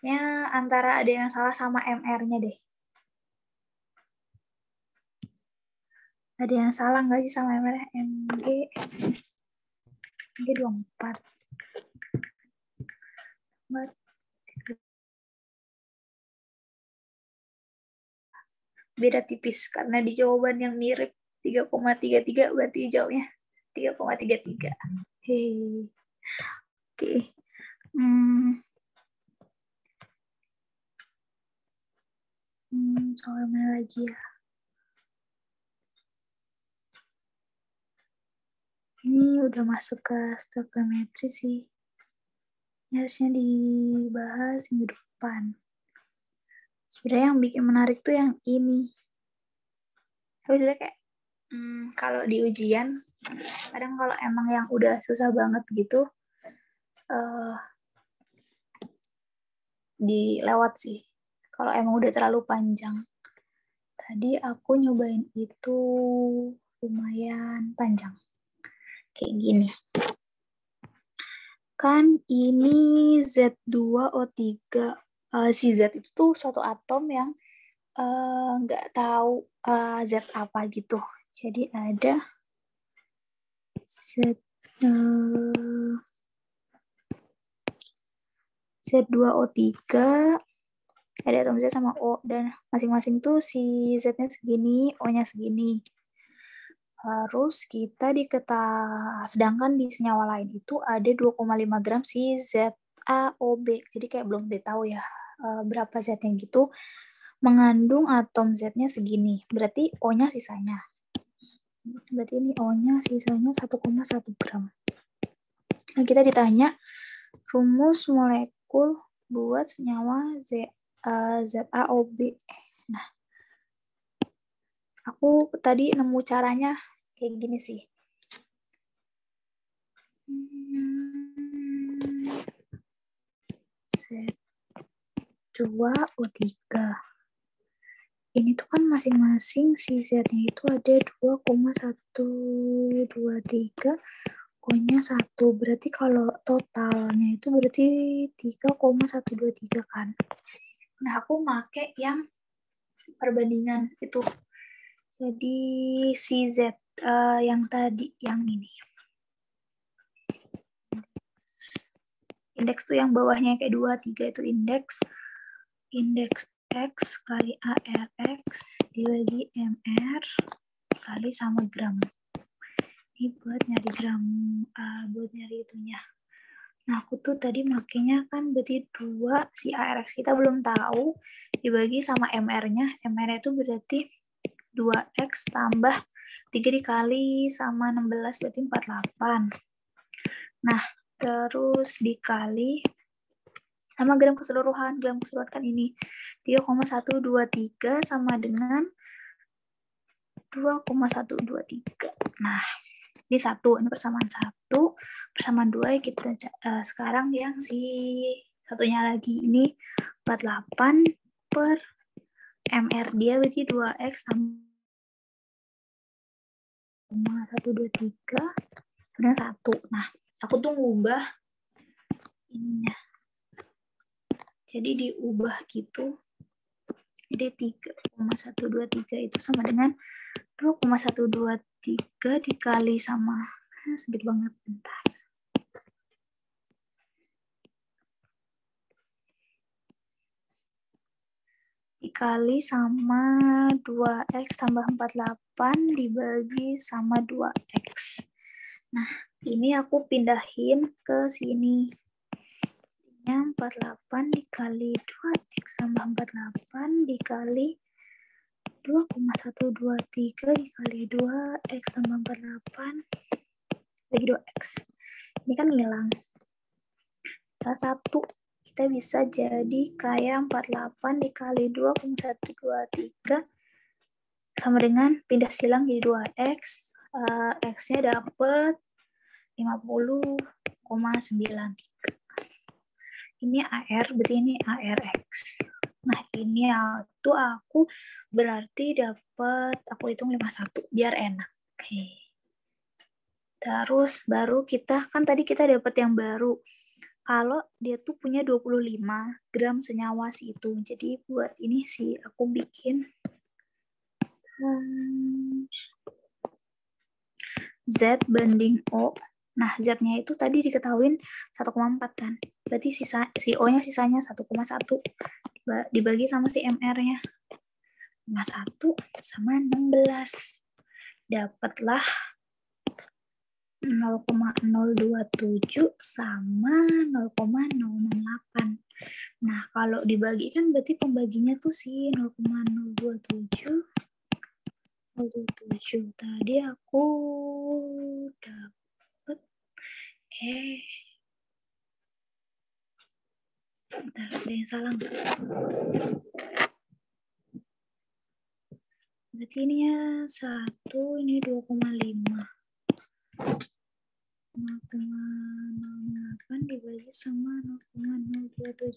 Ya, antara ada yang salah sama MR-nya deh. Ada yang salah nggak sih sama MR? MG 24. Beda tipis karena di jawaban yang mirip 3,33 berarti jawabnya 3,33. Hei. Oke. Soal mana lagi ya? Ini udah masuk ke stoichiometry sih. Ini harusnya dibahas minggu depan. Sebenarnya yang bikin menarik tuh yang ini. Tapi sebenarnya kayak kalau di ujian, kadang kalau emang yang udah susah banget gitu, dilewat sih. Kalau emang udah terlalu panjang. Tadi aku nyobain itu lumayan panjang. Kayak gini. Kan ini Z2O3. Si Z itu tuh suatu atom yang nggak tahu Z apa gitu. Jadi ada Z2O3, ada atom Z sama O, dan masing-masing tuh si Z-nya segini, O-nya segini. Harus kita sedangkan di senyawa lain itu ada 2,5 gram si ZaOB. Jadi kayak belum ditahu ya berapa Z-nya gitu. Mengandung atom Z-nya segini. Berarti O-nya sisanya. Berarti ini O-nya sisanya 1,1 gram. Nah, kita ditanya rumus molekul buat senyawa ZaOB. Nah, aku tadi nemu caranya kayak gini sih. Z2O3. Ini tuh kan masing-masing si Z-nya itu ada 2,123, O-nya 1. Berarti kalau totalnya itu berarti 3,123 kan. Nah, aku pakai yang perbandingan itu. Jadi si Z yang tadi, yang ini. Indeks tuh yang bawahnya kayak 2, 3 itu indeks. Indeks X kali ARX dibagi MR kali sama gram. Ini buat nyari gram, buat nyari itunya. Nah, aku tuh tadi makanya kan berarti 2, si ARX kita belum tahu, dibagi sama MR-nya. MR-nya itu berarti 2X tambah 3 dikali sama 16, berarti 48. Nah, terus dikali sama gram keseluruhan. Gram keseluruhan kan ini 3,123 sama dengan 2,123. Nah, ini 1, ini persamaan 1, persamaan 2 kita sekarang yang si satunya lagi ini 48 per MR dia berarti 2X tambah 123 dengan 1. Nah, aku tuh ngubah ininya. Jadi diubah gitu. Jadi 3,123 itu sama dengan 2,123 dikali sama, sedikit banget, bentar. Dikali sama 2X tambah 48 dibagi sama 2X. Nah, ini aku pindahin ke sini. 48 dikali 2X tambah 48 dikali 2,123 dikali 2X tambah 48 bagi 2X. Ini kan hilang. Salah 1 kita bisa jadi kayak 48 dikali 2,123 sama dengan pindah silang jadi 2X. X-nya dapet 50,93. Ini AR, berarti ini ARX. Nah, ini tuh aku berarti dapat, aku hitung 51, biar enak. Oke. Terus baru kita, kan tadi kita dapat yang baru. Kalau dia tuh punya 25 gram senyawa sih itu. Jadi buat ini sih aku bikin Z banding O. Nah, Z-nya itu tadi diketahuin 1,4 kan. Berarti si O-nya sisanya 1,1 dibagi sama si MR-nya. 51 sama 16. Dapatlah 0,027 sama 0,068. Nah, kalau dibagi kan berarti pembaginya tuh si 0,027. 0,27. Tadi aku dapat bentar, ada yang salah nggak? Berarti ini ya 1, ini 2,5. 0,08 dibagi sama 0,027.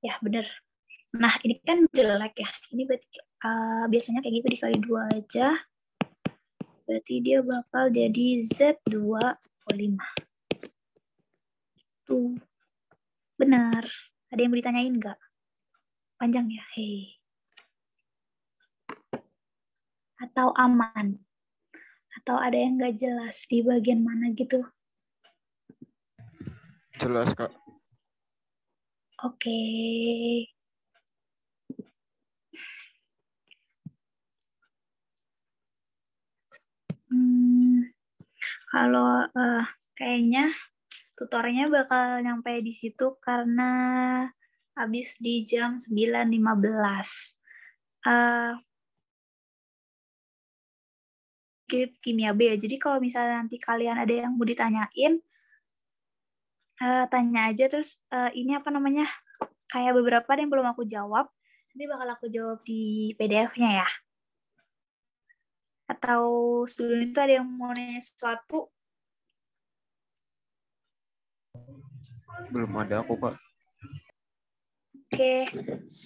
Ya, benar. Nah, ini kan jelek ya. Ini berarti biasanya kayak gitu dikali 2 aja. Berarti dia bakal jadi Z2O5. Tuh. Benar. Ada yang mau ditanyain nggak? Panjang ya? Hei. Atau aman? Atau ada yang nggak jelas di bagian mana gitu? Jelas, Kak. Oke. Kalau kayaknya tutornya bakal nyampe di situ karena habis di jam 9.15. Kimia B ya. Jadi kalau misalnya nanti kalian ada yang mau ditanyain, tanya aja. Terus ini apa namanya, kayak beberapa yang belum aku jawab, nanti bakal aku jawab di PDF-nya ya. Atau student itu ada yang mau nanya sesuatu? Belum ada aku, Kak. Oke.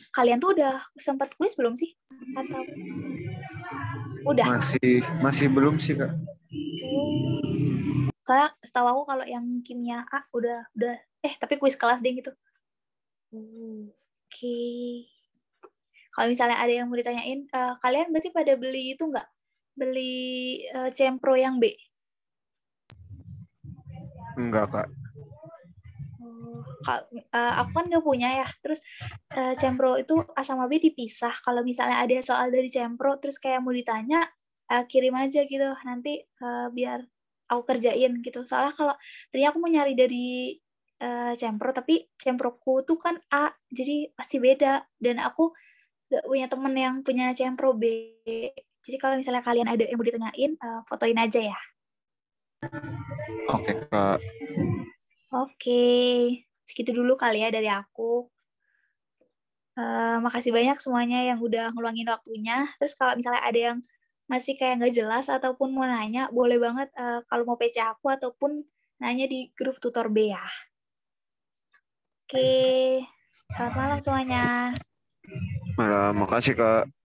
Kalian tuh udah sempat kuis belum sih? Atau udah? Masih belum sih, Kak. Karena setahu aku kalau yang kimia A udah tapi kuis kelas deh gitu. Oke. Kalau misalnya ada yang mau ditanyain, kalian berarti pada beli itu nggak? Beli CM Pro yang B? Enggak, Kak. Aku kan nggak punya ya. Terus Cempro itu A sama B dipisah. Kalau misalnya ada soal dari Cempro, terus kayak mau ditanya, kirim aja gitu. Nanti biar aku kerjain gitu. Soalnya kalau tadinya aku mau nyari dari Cempro, tapi Cemproku tuh kan A, jadi pasti beda. Dan aku gak punya temen yang punya Cempro B. Jadi kalau misalnya kalian ada yang mau ditanyain, fotoin aja ya. Oke, Kak. Oke, segitu dulu kali ya dari aku. Makasih banyak semuanya yang udah ngeluangin waktunya. Terus kalau misalnya ada yang masih kayak nggak jelas ataupun mau nanya, boleh banget kalau mau PC aku ataupun nanya di grup tutor B ya. Oke, selamat malam semuanya. Makasih, Kak.